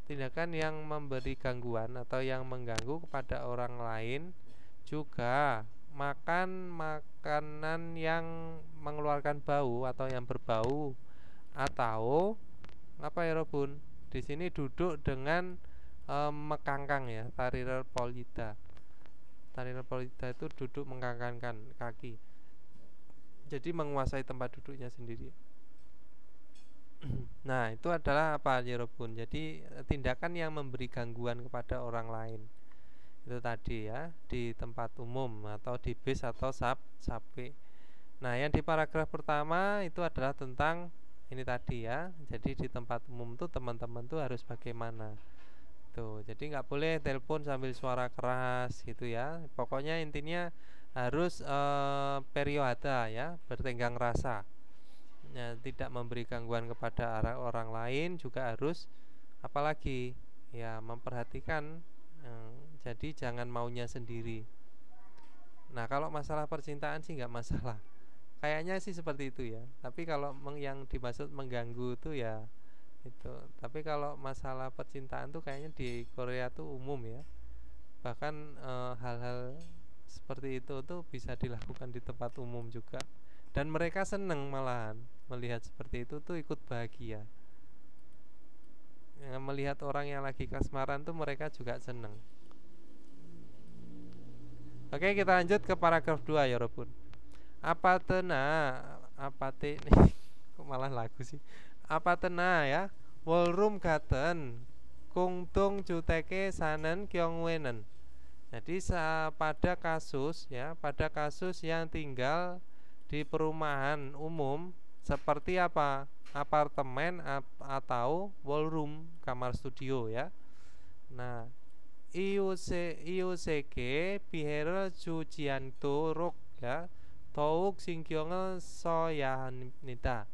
Tindakan yang memberi gangguan atau yang mengganggu kepada orang lain. Juga makan makanan yang mengeluarkan bau atau yang berbau, atau apa ya Robun? Di sini duduk dengan mekangkang ya, tarirer polida. Tarirer polida itu duduk mengkangkangkan kaki. Jadi menguasai tempat duduknya sendiri. Nah, itu adalah apa Yerobun? Jadi tindakan yang memberi gangguan kepada orang lain. Itu tadi ya, di tempat umum atau di bis atau subway. Nah, yang di paragraf pertama itu adalah tentang ini tadi ya. Jadi di tempat umum tuh teman-teman tuh harus bagaimana. Tuh, jadi nggak boleh telepon sambil suara keras gitu ya. Pokoknya intinya harus periwada ya, bertenggang rasa. Ya, tidak memberi gangguan kepada orang lain, juga harus apalagi ya memperhatikan, jadi jangan maunya sendiri. Nah, kalau masalah percintaan sih nggak masalah, kayaknya sih seperti itu ya. Tapi kalau yang dimaksud mengganggu itu ya itu. Tapi kalau masalah percintaan tuh kayaknya di Korea tuh umum ya. Bahkan hal-hal seperti itu tuh bisa dilakukan di tempat umum juga. Dan mereka seneng malahan melihat seperti itu tuh ikut bahagia. Melihat orang yang lagi kasmaran tuh mereka juga seneng. Oke, kita lanjut ke paragraf 2 ya Robun. Apa tena, apa te kok malah lagu sih. Apa tena ya? Wolrum gaten kungtung juteke sanen kyongwenen. Jadi pada kasus ya, pada kasus yang tinggal di perumahan umum seperti apa? Apartemen atau ballroom, kamar studio ya. Nah, IUCG 비해를 주지 않도록 ya 더욱 신경을 써야 합니다.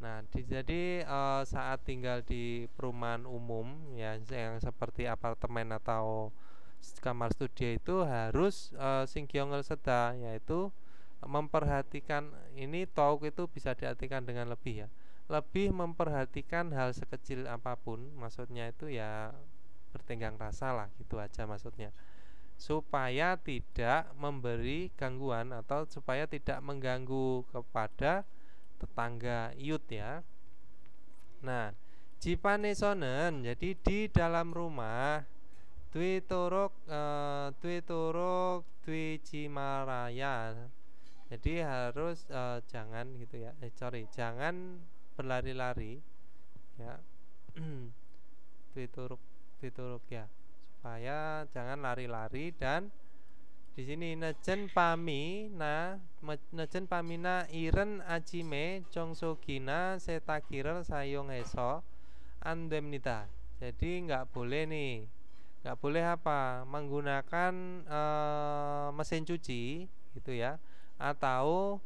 Nah, jadi saat tinggal di perumahan umum ya yang seperti apartemen atau kamar studio itu harus 신경을 쓰다, yaitu memperhatikan. Ini tauk itu bisa diartikan dengan lebih ya, lebih memperhatikan hal sekecil apapun. Maksudnya itu ya bertenggang rasa lah, gitu aja maksudnya, supaya tidak memberi gangguan atau supaya tidak mengganggu kepada tetangga iut ya. Nah, jipanesonen, jadi di dalam rumah, dwi torok dwi cimaraya, jadi harus jangan gitu ya, jangan berlari-lari ya. dwi torok ya, supaya jangan lari-lari. Dan di sini nejen pamina iren ajime jongsogina setakirel sayong eso andemnita. Jadi nggak boleh nih, nggak boleh apa, menggunakan mesin cuci gitu ya, atau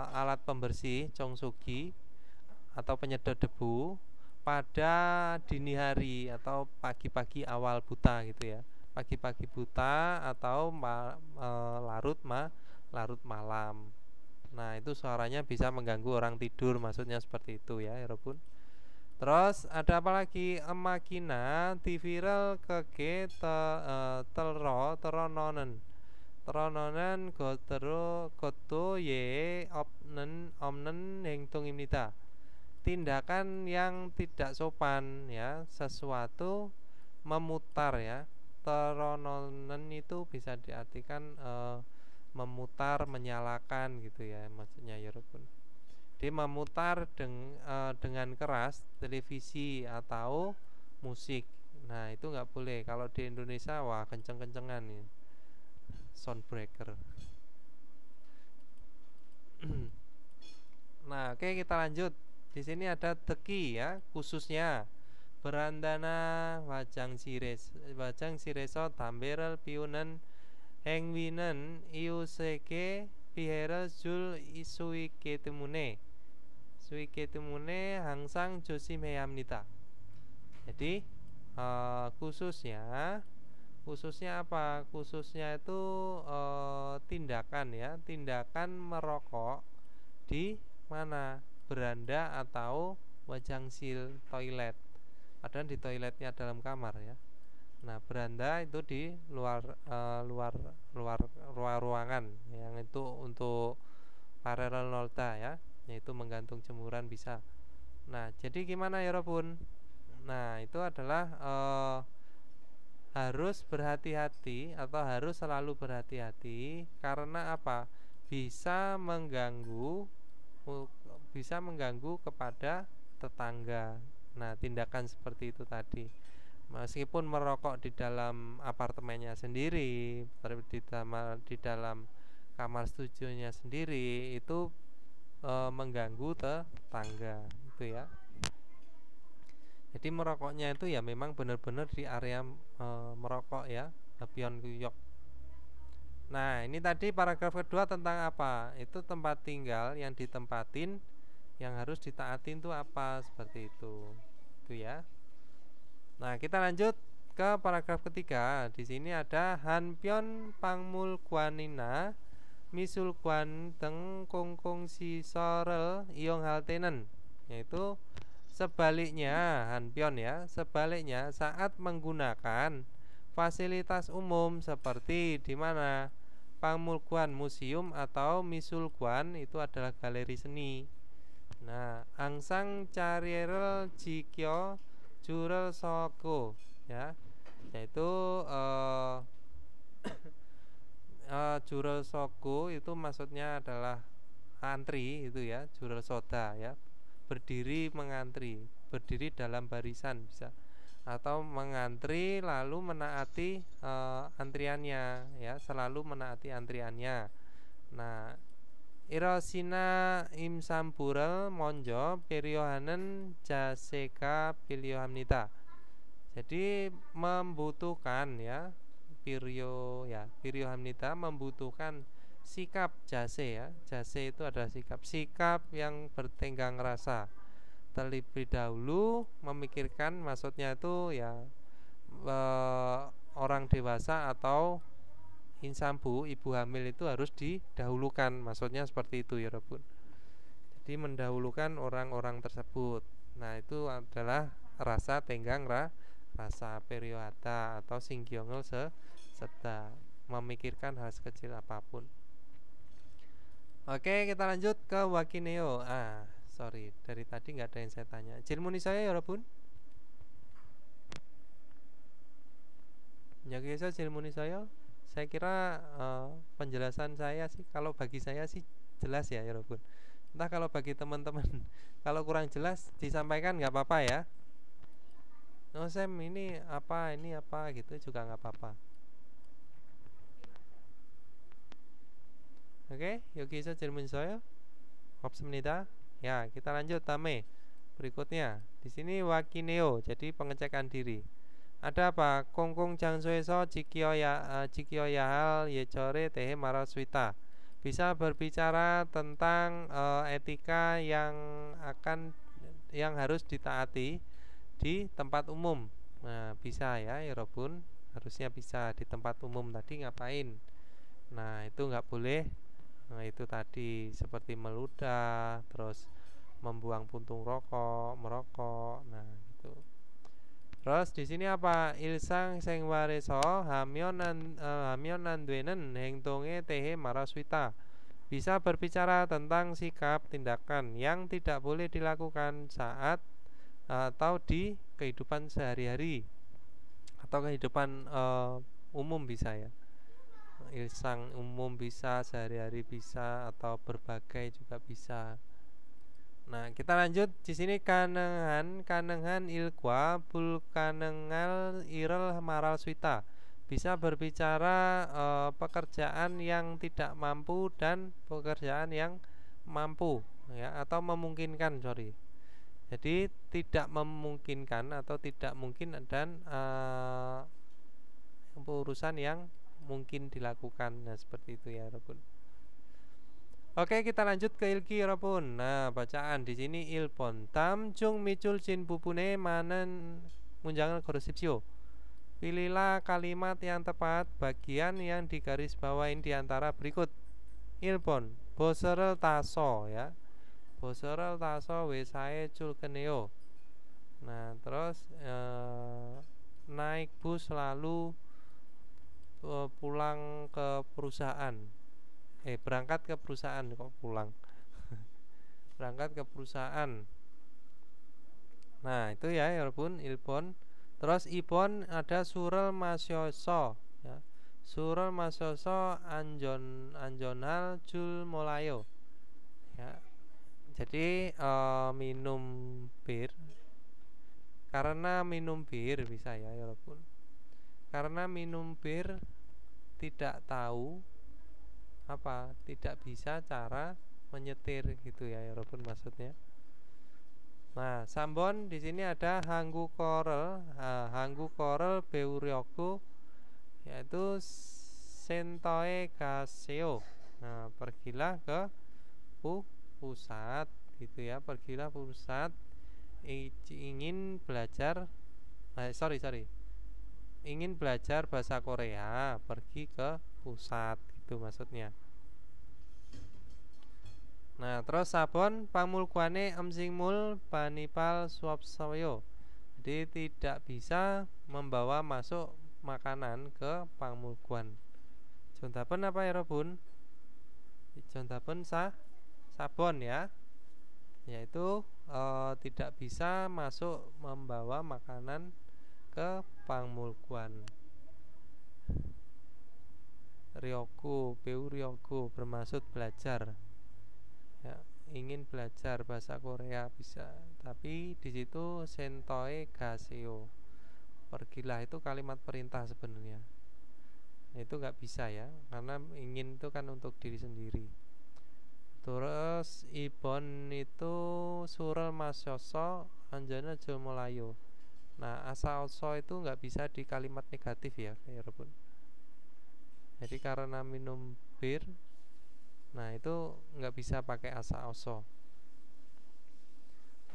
alat pembersih jongsogi atau penyedot debu pada dini hari atau pagi-pagi awal buta gitu ya, pagi-pagi buta atau larut malam. Nah, itu suaranya bisa mengganggu orang tidur, maksudnya seperti itu ya Robun. Terus ada apa lagi? Emakina diviral kege terononen goto ye omnen hengtungimnita. Tindakan yang tidak sopan ya, sesuatu memutar ya. Terononen itu bisa diartikan memutar, menyalakan gitu ya, maksudnya ya Robun. Dia memutar dengan keras televisi atau musik. Nah, itu nggak boleh. Kalau di Indonesia wah kenceng-kencengan nih, soundbreaker. Nah, oke, kita lanjut. Di sini ada teki ya, khususnya berandana wajang sireso tamberel piunan hengwinen iuseke piherel jul suike temune hangsang josimeyamnita. Jadi khususnya apa? Khususnya itu tindakan ya, tindakan merokok di mana? Beranda atau wajangsil toilet. Padahal di toiletnya dalam kamar ya. Nah, beranda itu di luar ruangan yang itu untuk paralel nolta ya, yaitu menggantung jemuran bisa. Nah, jadi gimana ya Robun? Nah, itu adalah harus berhati-hati atau harus selalu berhati-hati. Karena apa? bisa mengganggu kepada tetangga. Nah, tindakan seperti itu tadi, meskipun merokok di dalam apartemennya sendiri, di dalam kamar studionya sendiri, itu mengganggu tetangga, itu ya. Jadi merokoknya itu ya memang benar-benar di area merokok ya, pion kuyok. Nah, ini tadi paragraf kedua tentang apa? Itu tempat tinggal yang ditempatin, yang harus ditaatin itu apa, seperti itu. Itu ya. Nah, kita lanjut ke paragraf ketiga. Di sini ada hanpyeon pangmulkwanina misulkwan teng kongkong si sorel iong haltenen, yaitu sebaliknya hanpyeon ya, sebaliknya saat menggunakan fasilitas umum seperti di mana pangmulkwan museum atau misulkwan itu adalah galeri seni. Nah, angsang carierel jikyo jurel soko ya, yaitu jurel soko itu maksudnya adalah antri itu ya, jurel soda ya, berdiri mengantri, berdiri dalam barisan bisa, atau mengantri lalu menaati antriannya ya, selalu menaati antriannya. Nah, irosina imsamburel monjo piryohanen jaseka pilyohamnita. Jadi membutuhkan ya, piryohamnita membutuhkan sikap jase ya. Jase itu adalah sikap yang bertenggang rasa. Terlebih dahulu memikirkan, maksudnya itu ya orang dewasa atau insambu, ibu hamil itu harus didahulukan, maksudnya seperti itu ya Robun. Jadi mendahulukan orang-orang tersebut. Nah, itu adalah rasa tenggang rasa periohata atau singgyongel seta, memikirkan hal sekecil apapun. Oke, kita lanjut ke wakineo. Sorry, dari tadi nggak ada yang saya tanya. Jilmuni saya ya Robun. Ya guys, jilmuni saya. Saya kira penjelasan saya sih, kalau bagi saya sih jelas ya Robun. Entah kalau bagi teman-teman kalau kurang jelas disampaikan nggak apa-apa ya. Oh Sam, ini apa gitu juga nggak apa-apa. Oke, yogi 저 질문 있어요? 없습니다. Ya, kita lanjut tame. Berikutnya, di sini wakineo, jadi pengecekan diri. Ada apa? Kongkong 장소에서 지켜야 할 예절에 대해 말하수있다. Bisa berbicara tentang etika yang harus ditaati di tempat umum. Nah, bisa ya Robun, harusnya bisa di tempat umum. Tadi ngapain? Nah, itu nggak boleh. Nah, itu tadi seperti meludah, terus membuang puntung rokok, merokok. Nah, gitu. Terus di sini apa? 일상 생활에서 하면 안 되는 행동에 대해 말하수있다. Bisa berbicara tentang sikap tindakan yang tidak boleh dilakukan saat atau di kehidupan sehari-hari atau kehidupan umum bisa ya. Ilsang umum bisa, sehari-hari bisa, atau berbagai juga bisa. Nah, kita lanjut di sini kanengan ilkwa bul kanengal irel maral suita. Bisa berbicara pekerjaan yang tidak mampu dan pekerjaan yang mampu ya, atau memungkinkan, sorry. Jadi tidak memungkinkan atau tidak mungkin dan urusan yang mungkin dilakukan. Nah, seperti itu ya Robun. Oke, kita lanjut ke ilki Robun. Nah, bacaan di sini ilpon tamjung micul jin bubune manen munjangan korosipsio. Pilihlah kalimat yang tepat bagian yang digaris bawain di antara berikut. Ilpon boserel taso ya. Boserel taso wesae culkeneo. Nah, terus naik bus lalu pulang ke perusahaan. Berangkat ke perusahaan, kok pulang. Berangkat ke perusahaan. Nah, itu ya Robun, ilpon. Terus ipon ada surel masyoso ya. surul masoso anjonal jul molayo. Ya. Jadi minum bir, karena minum bir bisa ya walaupun karena minum bir tidak tahu tidak bisa cara menyetir gitu ya walaupun maksudnya. Nah, Sambon di sini ada hanggu korel beuryoku, yaitu sentoe gaseo. Nah, pergilah ke pusat gitu ya, pergilah pusat ingin belajar ingin belajar bahasa Korea, pergi ke pusat gitu maksudnya. Nah, terus sabon pamulkuane emsingmul panipal suapsayo. Jadi tidak bisa membawa masuk makanan ke pamulkuan. Jontapen apa ya Robun? Jontapen sabon ya. Yaitu tidak bisa masuk membawa makanan ke pamulkuan. Ryoku, peu ryoku bermaksud belajar. Ya, ingin belajar bahasa Korea bisa, tapi di situ sentoe gaseo, pergilah itu kalimat perintah sebenarnya. Nah, itu nggak bisa ya, karena ingin itu kan untuk diri sendiri. Terus ibon itu surel masyoso anjana jomolayo. Nah, asa-oso itu nggak bisa di kalimat negatif ya, kayak Robun. Jadi karena minum bir, nah itu nggak bisa pakai asa-oso.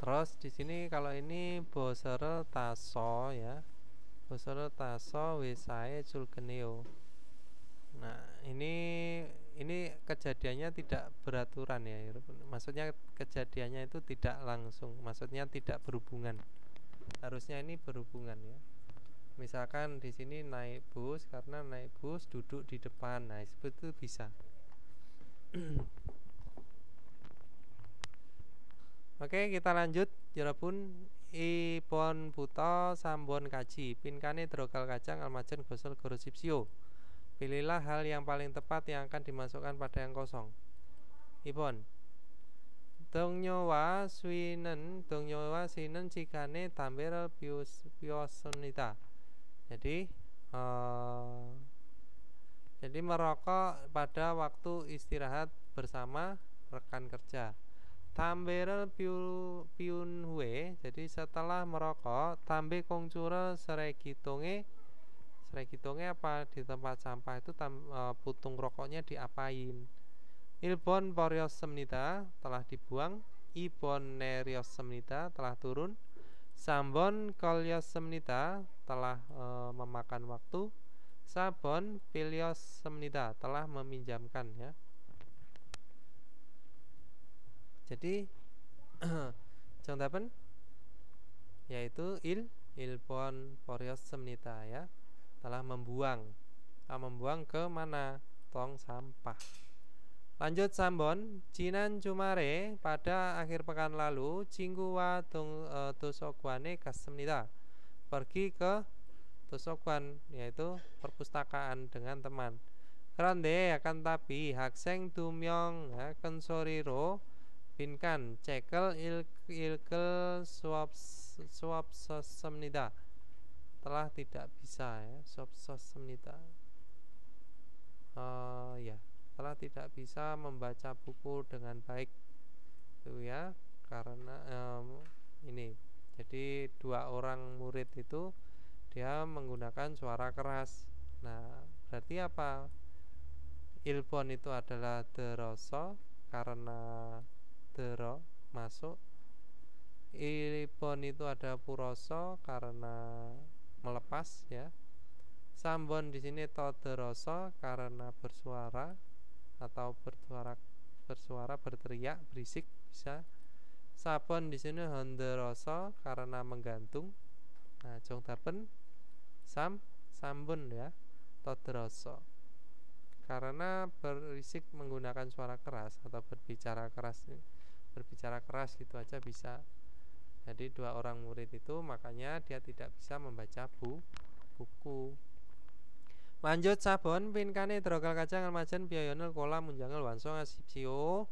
Terus di sini kalau ini bosere taso ya, bosere taso wesae culgeneo. Nah ini kejadiannya tidak beraturan ya, maksudnya kejadiannya itu tidak langsung, maksudnya tidak berhubungan. Harusnya ini berhubungan ya. Misalkan di sini naik bus, karena naik bus duduk di depan, nah itu bisa. Oke, kita lanjut. Jarapun ipon buto sambon kaji pinkane drogal kacang almajen gosol gorosipsio. Pilihlah hal yang paling tepat yang akan dimasukkan pada yang kosong. Ipon dongnyowa swinen cikane tamber piosonita. Jadi merokok pada waktu istirahat bersama rekan kerja. Tambere piunhue, jadi setelah merokok tambe kongcure seregitonge apa di tempat sampah itu putung rokoknya diapain. Ilbon porios semnita telah dibuang, ibon nerios semnita telah turun, sambon kolyos semnita telah memakan waktu, sabon pilios semnita telah meminjamkan ya. Jadi contapen yaitu ilpon porios semnita ya, telah membuang ke mana? Tong sampah. Lanjut sambon jinan cumare pada akhir pekan lalu cingguwa tosokwane kasemnita, pergi ke tosokwan yaitu perpustakaan dengan teman. Kerande akan tapi hakseng dumyong kensoriro binkan cekel ilkel suap sesemnida telah tidak bisa ya, suap sesemnida ya, telah tidak bisa membaca buku dengan baik itu ya, karena ini jadi dua orang murid itu dia menggunakan suara keras. Nah berarti apa? Ilpon itu adalah deroso karena dero masuk, ilpon itu ada puroso karena melepas ya, sambon di sini toderoso karena bersuara atau bersuara berteriak berisik bisa, sabon di sini honderoso karena menggantung. Nah jongtapen sambon ya, toderoso karena berisik menggunakan suara keras atau berbicara keras gitu aja bisa. Jadi dua orang murid itu makanya dia tidak bisa membaca buku. Lanjut sabon pinkane drogal kacang almajan biayonel kola munjangel wanso ngasipsio.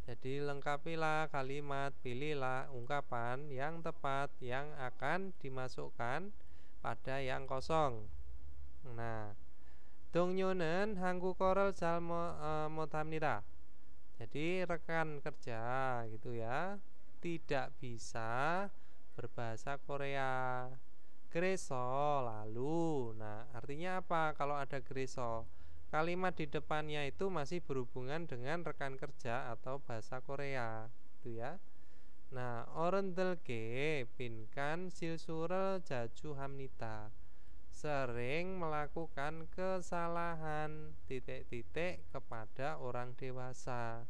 Jadi lengkapilah kalimat, pilihlah ungkapan yang tepat yang akan dimasukkan pada yang kosong. Nah, 동료는 한국어를 잘 못합니다. Jadi rekan kerja gitu ya, tidak bisa berbahasa Korea. 그래서 lalu. Nah, artinya apa kalau ada 그래서? Kalimat di depannya itu masih berhubungan dengan rekan kerja atau bahasa Korea, gitu ya. Nah, 어른들께 빈칸 실수를 자주 합니다. Sering melakukan kesalahan titik-titik kepada orang dewasa.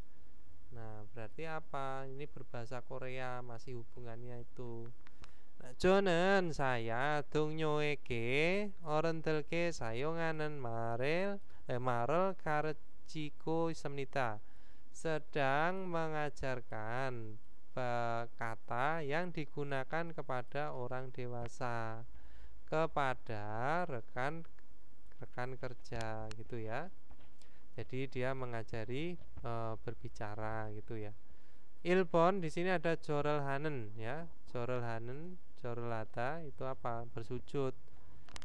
Nah, berarti apa? Ini berbahasa Korea, masih hubungannya itu. 저는 saya 동료에게 어른들께 사용하는 말을 가르치고 있습니다. Sedang mengajarkan kata yang digunakan kepada orang dewasa kepada rekan kerja gitu ya. Jadi dia mengajari berbicara gitu ya. Ilbon di sini ada jorelhanen ya. Jorelhanen, jorelata itu apa? Bersujud.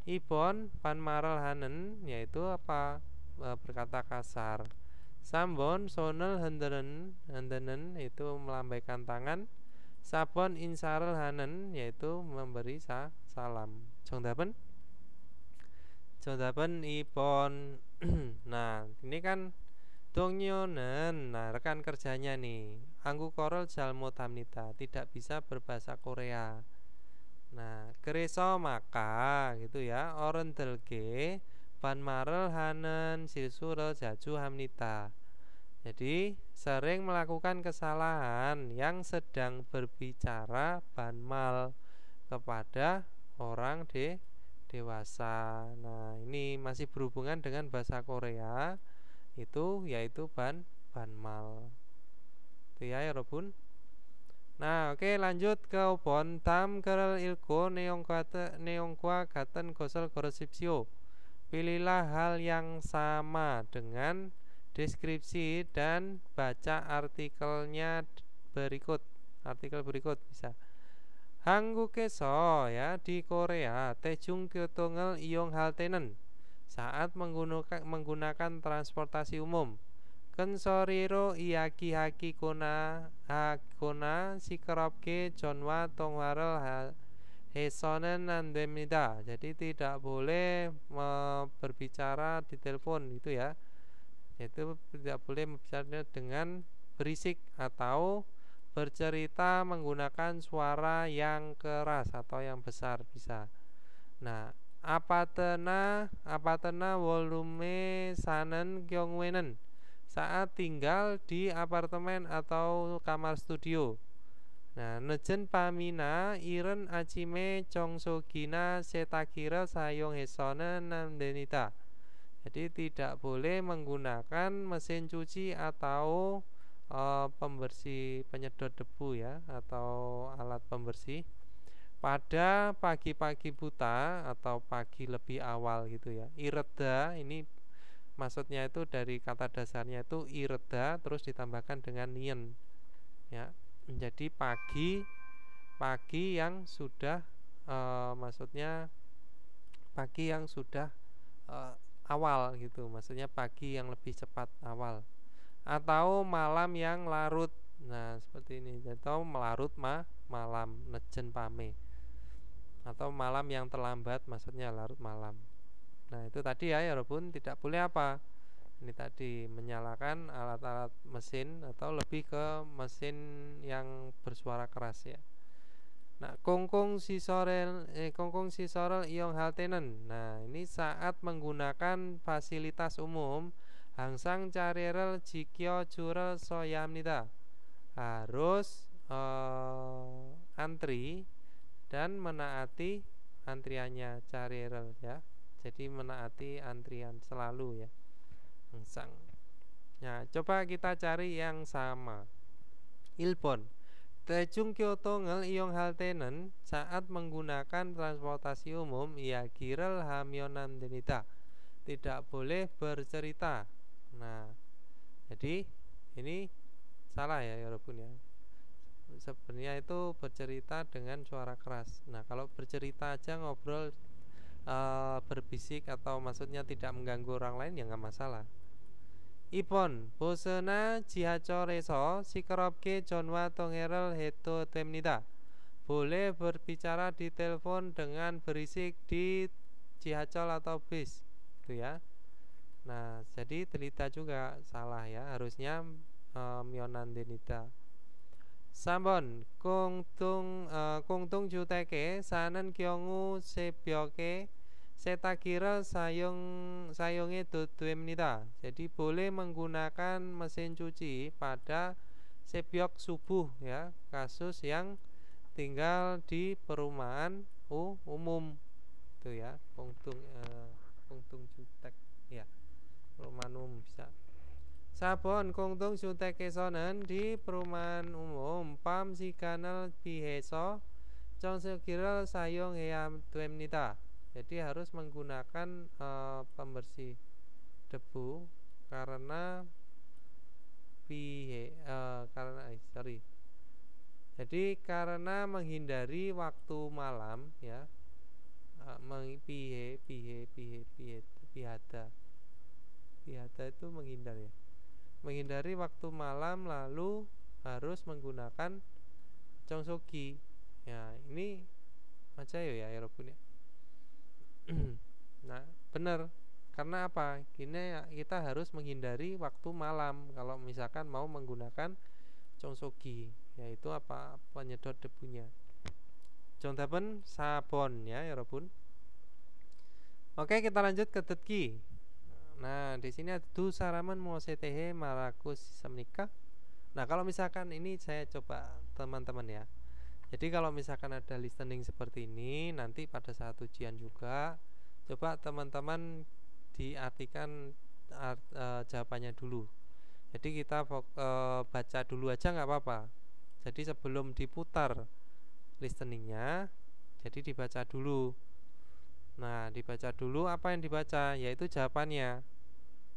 Ibon panmarelhanen yaitu apa? Berkata kasar. Sambon sonel hendenen itu melambaikan tangan. Sabon insarelhanen yaitu memberi salam. 정답은 2번. Nah, ini kan 동료는 nah rekan kerjanya nih. 한국어를 잘 못합니다. Tidak bisa berbahasa Korea. Nah, 그래서 maka gitu ya. 어른들께 반말을 하는 실수를 자주 합니다. Jadi sering melakukan kesalahan yang sedang berbicara banmal kepada orang dewasa. Nah, ini masih berhubungan dengan bahasa Korea itu yaitu banmal. Itu ya, 여러분. Nah, oke, lanjut ke 번 다음 글을 읽고 내용과 같은 것을 고르십시오. Pilihlah hal yang sama dengan deskripsi dan baca artikelnya berikut. Artikel berikut bisa. 한국에서 ya di Korea 대중교통을 이용할 때는 saat menggunakan transportasi umum 큰 소리로 이야기하거나 시끄럽게 전화 통화를 해서는 안 됩니다. Jadi tidak boleh berbicara di telepon itu ya. Itu tidak boleh berbicara dengan berisik atau bercerita menggunakan suara yang keras atau yang besar bisa. Nah, 아파트나 원룸에 사는 경우에는 saat tinggal di apartemen atau kamar studio. Nah, 늦은 밤이나 이른 아침에 청소기나 세탁기를 사용해서는 안 됩니다. Jadi tidak boleh menggunakan mesin cuci atau pembersih penyedot debu ya atau alat pembersih pada pagi-pagi buta atau pagi lebih awal gitu ya. Ireda ini maksudnya itu dari kata dasarnya itu ireda terus ditambahkan dengan nien ya. Menjadi pagi yang sudah maksudnya pagi yang sudah awal gitu. Maksudnya pagi yang lebih cepat awal. Atau malam yang larut. Nah, seperti ini. Atau melarut malam, nejen pame. Atau malam yang terlambat, maksudnya larut malam. Nah, itu tadi ya, walaupun tidak boleh apa? Ini tadi menyalakan alat-alat mesin atau lebih ke mesin yang bersuara keras ya. Nah, kongkong sisorel iong haltenen. Nah, ini saat menggunakan fasilitas umum 항상 자리를 지켜주러 서야 합니다. Harus antri dan menaati antriannya 자리를 ya. Jadi menaati antrian selalu ya. 항상. Nah, coba kita cari yang sama. 1번. 대중교통을 이용할 때는 saat menggunakan transportasi umum 이야기를 하면 안 됩니다. tidak boleh bercerita. Nah, jadi ini salah ya Yorobun ya. Sebenarnya itu bercerita dengan suara keras. Nah, kalau bercerita aja ngobrol berbisik atau maksudnya tidak mengganggu orang lain ya nggak masalah. 이번 보스나 지하철에서 시끄럽게 전화 통화를 해도 됩니다. Boleh berbicara di telepon dengan berisik di 지하철 atau bis, itu ya. Nah, jadi delita juga salah ya, harusnya mionandenita. 3번 공동주택에 사는 경우 새벽에 세탁기를 사용해도 됩니다. Jadi boleh menggunakan mesin cuci pada sebyok subuh ya, kasus yang tinggal di perumahan umum itu ya, 공동주택 ya, perumahan umum bisa. 4번 공동주택에서는 di perumahan umum 밤 시간을 피해서 청소기를 사용해야 됩니다. Jadi harus menggunakan pembersih debu karena jadi karena menghindari waktu malam ya, pihada itu menghindar ya, menghindari waktu malam, lalu harus menggunakan congsogi ya. Ini macayo ya Yorobun ya. Nah, benar. Karena apa? Kini kita harus menghindari waktu malam kalau misalkan mau menggunakan congsogi, yaitu apa, penyedot debunya. 정답은 4번 ya 여러분. Oke, kita lanjut ke tetki. Nah, di sini ada 두 사람은 무엇에 대해 말하고 있습니까? Nah, kalau misalkan ini saya coba teman-teman ya. Jadi kalau misalkan ada listening seperti ini, nanti pada saat ujian juga coba teman-teman diartikan jawabannya dulu. Jadi kita baca dulu aja nggak apa-apa. Jadi sebelum diputar listeningnya, jadi dibaca dulu. Nah, dibaca dulu apa yang dibaca, yaitu jawabannya.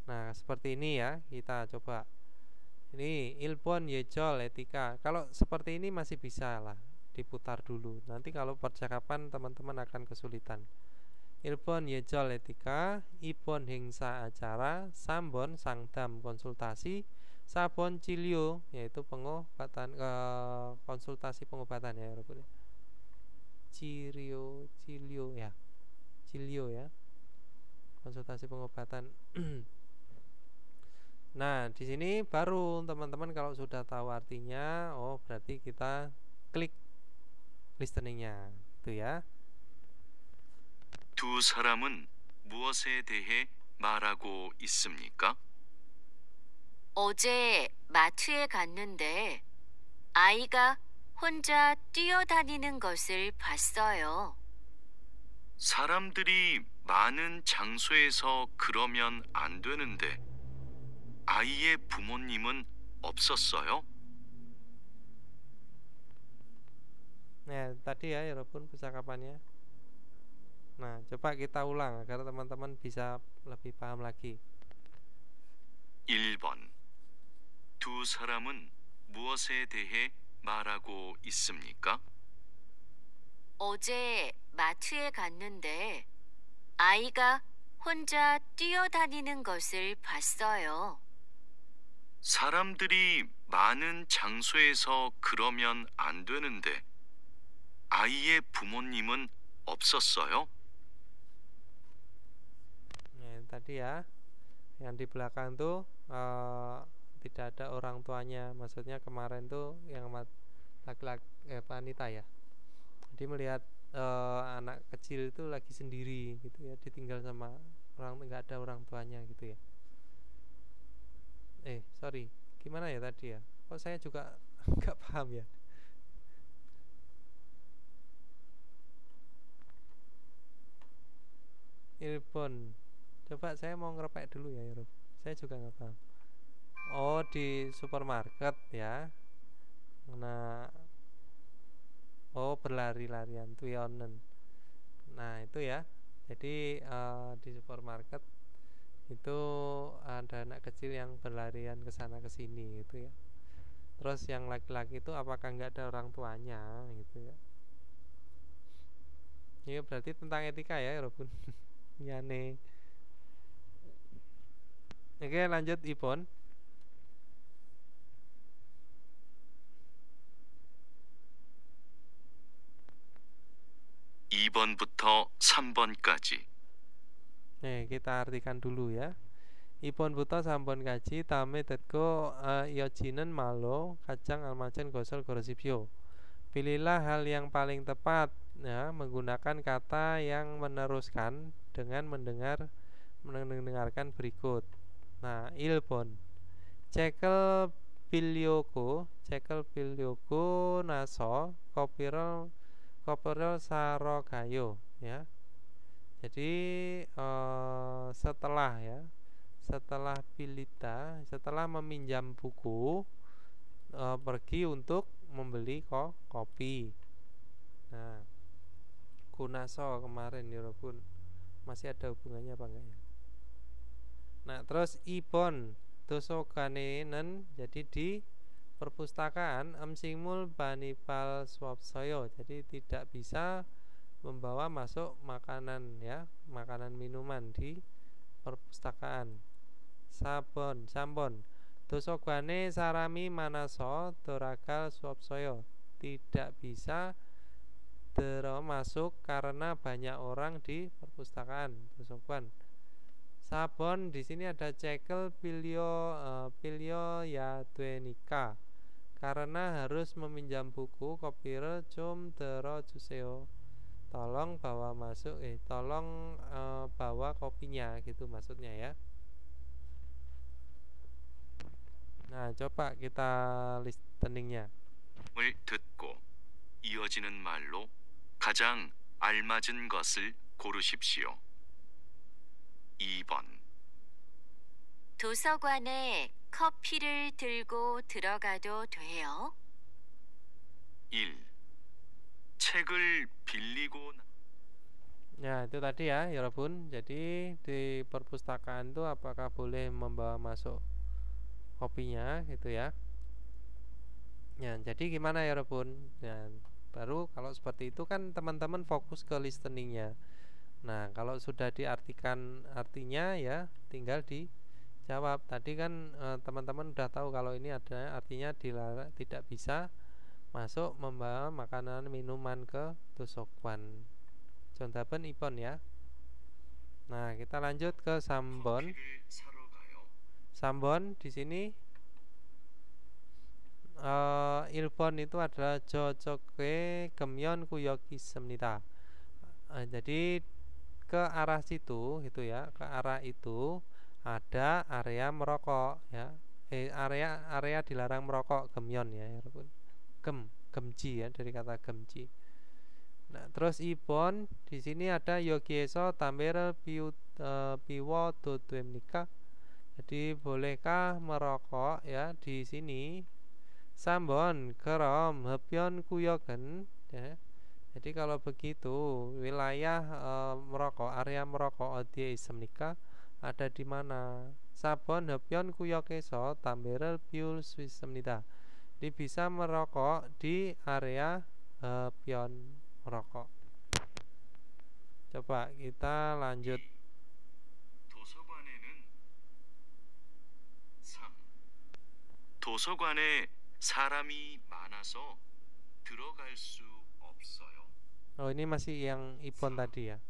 Nah, seperti ini ya, kita coba. Ini ilpon yejol etika. Kalau seperti ini masih bisa lah diputar dulu. Nanti kalau percakapan teman-teman akan kesulitan. Ilpon yejol etika, ipon hengsa acara, sambon sangdam konsultasi, sabon cilio yaitu pengobatan, konsultasi pengobatan ya Yorobun. Cilio ya. Cilio ya. Konsultasi pengobatan. Nah, di sini baru teman-teman kalau sudah tahu artinya, oh berarti kita klik listeningnya, itu ya. 두 사람은 무엇에 대해 말하고 있습니까? 어제 마트에 갔는데 아이가 혼자 뛰어다니는 것을 봤어요. 사람들이 많은 장소에서 그러면 안 되는데 아이의 부모님은 없었어요? Nah, tadi ya Yorobun percakapannya. Nah, coba kita ulang agar teman-teman bisa lebih paham lagi. 1번. 두 사람은 무엇에 대해 말하고 있습니까? 어제 마트에 갔는데 아이가 혼자 뛰어다니는 것을 봤어요. 사람들이 많은 장소에서 그러면 안 되는데 아이의 부모님은 없었어요? Nah, tadi ya, yang di belakang tuh tidak ada orang tuanya. Maksudnya kemarin tuh yang laki-laki wanita ya. Jadi melihat anak kecil itu lagi sendiri gitu ya, ditinggal sama orang, nggak ada orang tuanya gitu ya. Sorry, gimana ya tadi ya? Kok saya juga nggak paham ya. Ilpon, coba saya mau ngerepek dulu ya Rob. Saya juga nggak paham. Oh, di supermarket ya. Nah, oh berlari-larian tuyonen. Nah itu ya. Jadi di supermarket itu ada anak kecil yang berlarian ke sana ke sini gitu ya. Terus yang laki-laki itu apakah nggak ada orang tuanya gitu ya. Ini berarti tentang etika ya walaupun Yane. Oke, lanjut Ipon. (2번부터 3번까지) Nih, kita artikan dulu ya. Ipon buta sampun kaji tame tetko iojinen malo kacang almacen gosol gorosipyo. Pilihlah hal yang paling tepat ya, menggunakan kata yang meneruskan dengan mendengarkan berikut. Nah, ilpon cekel pilyoko naso kopirol sarogayo ya. Jadi setelah pilita, setelah meminjam buku, pergi untuk membeli kopi. Nah, kunaso kemarin ya pun masih ada hubungannya apa enggak ya? Nah, terus ibon dosokanenen, jadi di perpustakaan emsingmul banipal swapsoyo, jadi tidak bisa membawa masuk makanan ya, makanan minuman di perpustakaan. Sampon dosogane sarami manaso doragal swapsoyo, tidak bisa masuk karena banyak orang di perpustakaan. Dosogan sabon di sini ada cekel pilio ya duenika, karena harus meminjam buku kopire cum dero juseo, tolong bawa masuk tolong bawa kopinya gitu maksudnya ya. Nah, coba kita listeningnya. 을 듣고 이어지는 말로 가장 알맞은 것을 고르십시오. 2번 도서관에 커피를 들고 들어가도 돼요? 1. 책을 빌리고 Ya, itu tadi ya, Yorobun. Jadi di perpustakaan itu apakah boleh membawa masuk kopinya gitu ya. Ya, jadi gimana ya Robun? Ya, baru kalau seperti itu kan teman-teman fokus ke listeningnya. Nah, kalau sudah diartikan artinya ya tinggal dijawab. Tadi kan teman-teman udah tahu kalau ini ada artinya tidak bisa masuk membawa makanan minuman ke dosokan. Contohnya ipon ya. Nah, kita lanjut ke sambon. Sambon di sini ilpon itu adalah jojoke gemyon kuyoki semnita. Jadi ke arah situ gitu ya, ke arah itu ada area merokok ya. Area dilarang merokok gemyon ya, gemji ya, dari kata gemji. Nah, terus ipon di sini ada yogieso tambere piwo doduemnika. Jadi bolehkah merokok ya di sini? Sambon kerom hepion kuyogen ya. Jadi kalau begitu wilayah merokok, area merokok odie isemnika ada di mana? Sabon hepion kuyokeso tambere piul swisemnida. Jadi bisa merokok di area hepion merokok. Coba kita lanjut. 도서관에 사람이 많아서 들어갈 수 없어요. Oh, ini masih yang ipon tadi ya.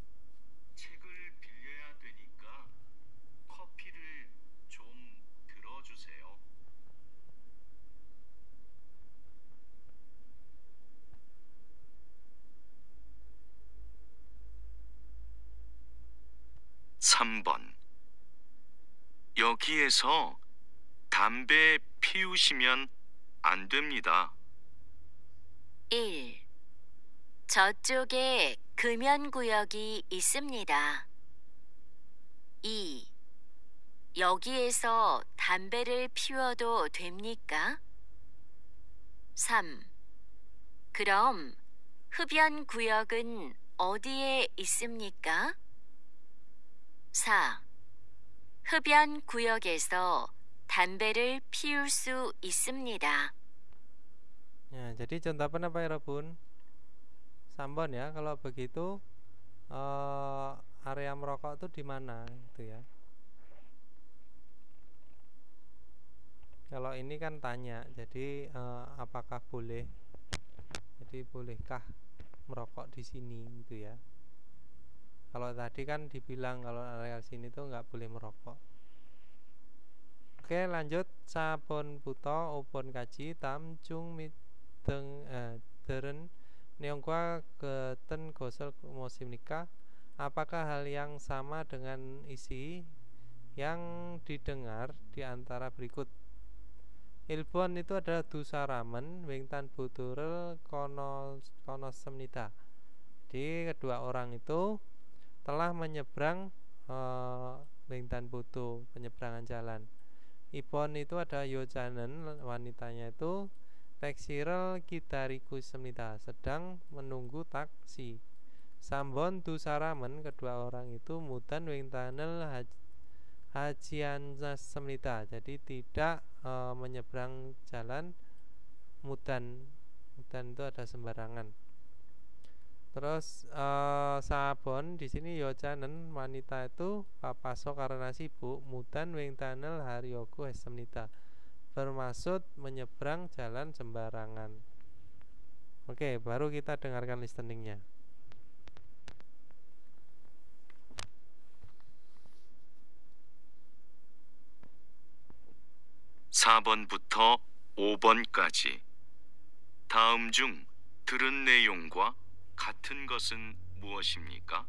책을 빌려야 되니까 커피를 좀 들어주세요. 3번 여기에서 담배 피우시면 안 됩니다. 1. 저쪽에 금연구역이 있습니다. 2. 여기에서 담배를 피워도 됩니까? 3. 그럼 흡연구역은 어디에 있습니까? 4. 흡연 구역에서 담배를 피울 수 있습니다. Ya, jadi contoh apa 여러분? 3번 ya. Kalau begitu area merokok itu di mana gitu ya. Kalau ini kan tanya, jadi apakah boleh? Jadi bolehkah merokok di sini gitu ya. Kalau tadi kan dibilang kalau area sini tuh nggak boleh merokok. Oke, lanjut. Sabon buto upon kaji tam chung miteng deren neongkwa keten gosel musim nikah. Apakah hal yang sama dengan isi yang didengar di antara berikut? Ilbon itu adalah dusaramen wingtan buturel kono semnita. Jadi kedua orang itu telah menyeberang wingtan butu, penyeberangan jalan. Ibon itu ada yojanen, wanitanya itu teksirel kidariku semnita, sedang menunggu taksi. Sambon dusaramen, kedua orang itu mudan wingtanel hajian semnita, jadi tidak menyeberang jalan mudan itu ada sembarangan. Terus sabon di sini yojanen, wanita itu papaso karena sibuk mudan wingtanel haryoku semnita, bermaksud menyeberang jalan sembarangan. Oke, baru kita dengarkan listeningnya. 4번부터 5번까지 다음 중 들은 내용과 같은 것은 무엇입니까?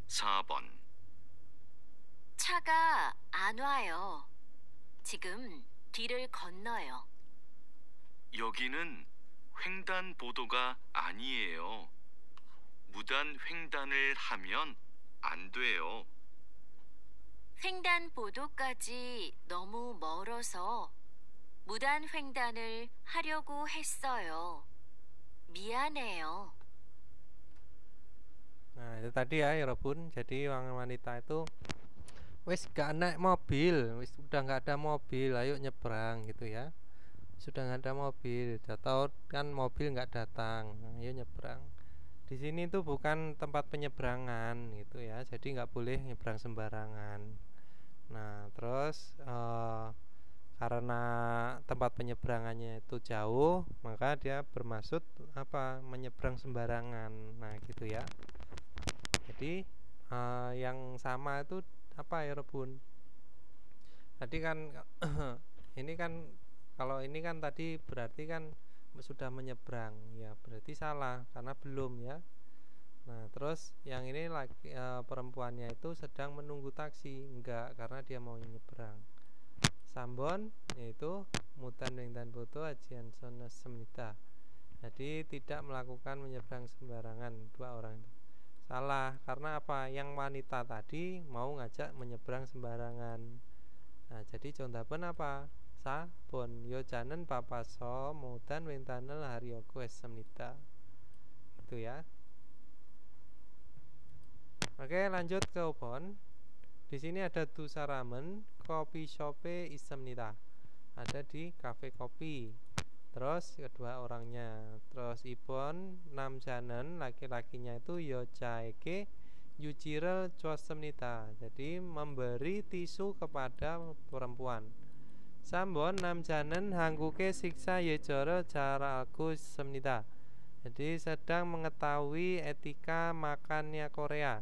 4번. 차가 안 와요. 지금 길을 건너요. 여기는 횡단보도가 아니에요. 무단 횡단을 하면 안 돼요. 횡단보도까지 너무 멀어서 무단 횡단을 하려고 했어요. 미안해요. Nah, itu tadi ya Robun. Jadi wanita itu wis gak naik mobil, wis udah gak ada mobil, ayo nyebrang gitu ya. Sudah gak ada mobil, atau kan mobil gak datang, ayo nyebrang. Di sini tuh bukan tempat penyeberangan gitu ya, jadi nggak boleh nyebrang sembarangan. Nah, terus karena tempat penyeberangannya itu jauh, maka dia bermaksud apa? Menyeberang sembarangan. Nah, gitu ya. Jadi yang sama itu apa ya, Rebun? Tadi kan ini kan kalau ini kan tadi berarti kan sudah menyeberang, ya berarti salah karena belum ya. Nah, terus yang ini lagi perempuannya itu sedang menunggu taksi, enggak, karena dia mau nyeberang. Sambon yaitu mutan dan foto ajian sona semita. Jadi tidak melakukan menyeberang sembarangan dua orang itu. Salah karena apa? Yang wanita tadi mau ngajak menyeberang sembarangan. Nah, jadi contohnya apa? Sabon yojanen papaso mutan wentanel haryoku semita. Itu ya. Oke, lanjut ke Ubon. Di sini ada dusaramen kopi shope isemnita. Ada di kafe kopi. Terus kedua orangnya. Terus Ibon namjanen, laki-lakinya itu yojaeke yujirel cuasemnita. Jadi memberi tisu kepada perempuan. Sambon namjanen hangguke siksa yejoro cara aku semnita. Jadi sedang mengetahui etika makannya Korea.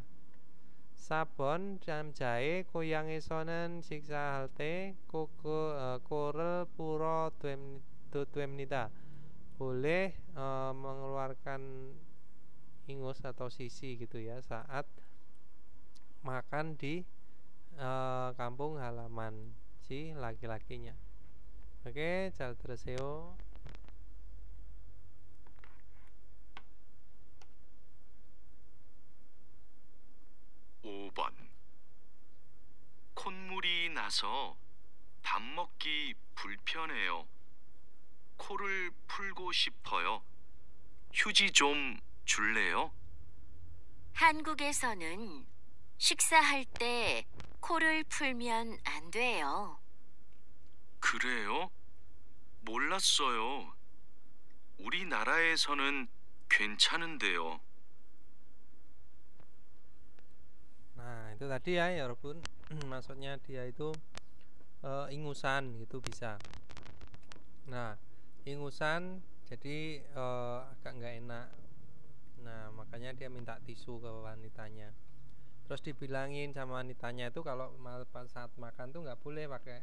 Sabon jam jahe koyange sonen siksa halte koko korel puro tuemnita. Boleh mengeluarkan ingus atau sisi gitu ya saat makan di kampung halaman si laki-lakinya. Oke, 잘 들으세요. 콧물이 나서 밥 먹기 불편해요. 코를 풀고 싶어요. 휴지 좀 줄래요? 한국에서는 식사할 때 코를 풀면 안 돼요. 그래요? 몰랐어요. 우리나라에서는 괜찮은데요. Nah, itu tadi ya, walaupun maksudnya dia itu ingusan gitu bisa. Nah, ingusan jadi agak nggak enak. Nah, makanya dia minta tisu ke wanitanya. Terus dibilangin sama wanitanya itu kalau saat makan tuh nggak boleh pakai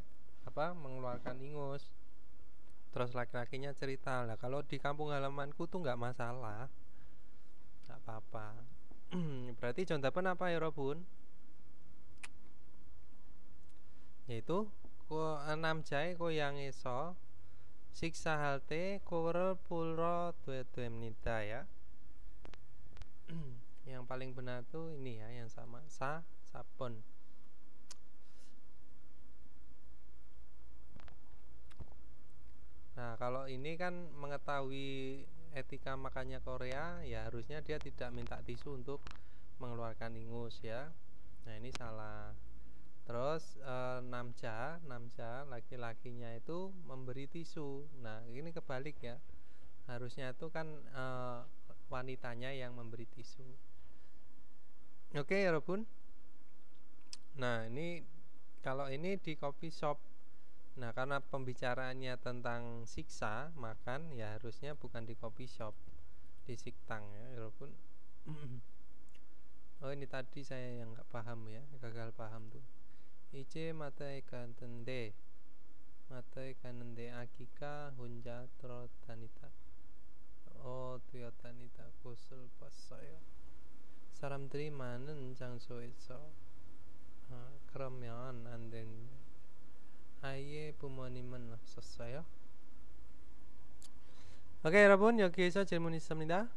mengeluarkan ingus. Terus laki-lakinya cerita lah, kalau di kampung halamanku tuh nggak masalah, nggak apa-apa. Berarti contohnya apa ya Robun? Yaitu namjae 고향에서 식사할 때 코를 풀어 됩니다 ya. Yang paling benar tuh ini ya, yang sama sabun. Nah, kalau ini kan mengetahui etika makannya Korea, ya harusnya dia tidak minta tisu untuk mengeluarkan ingus ya. Nah, ini salah. Terus namja laki-lakinya itu memberi tisu. Nah, ini kebalik ya. Harusnya itu kan wanitanya yang memberi tisu. Oke, ya Robun. Nah, ini kalau ini di coffee shop. Nah, karena pembicaraannya tentang siksa makan, ya harusnya bukan di coffee shop, di siktang ya, walaupun oh ini tadi saya yang nggak paham ya, gagal paham tuh. Ice matai kanende akika hunja trotanita. Oh, tuyotanita kusul pasaya. 사람들이 많은 장소에서 그러면 안 되는데. 아이의 부모님은 없었어요? 오케이 여러분, 여기에서 질문 있습니다.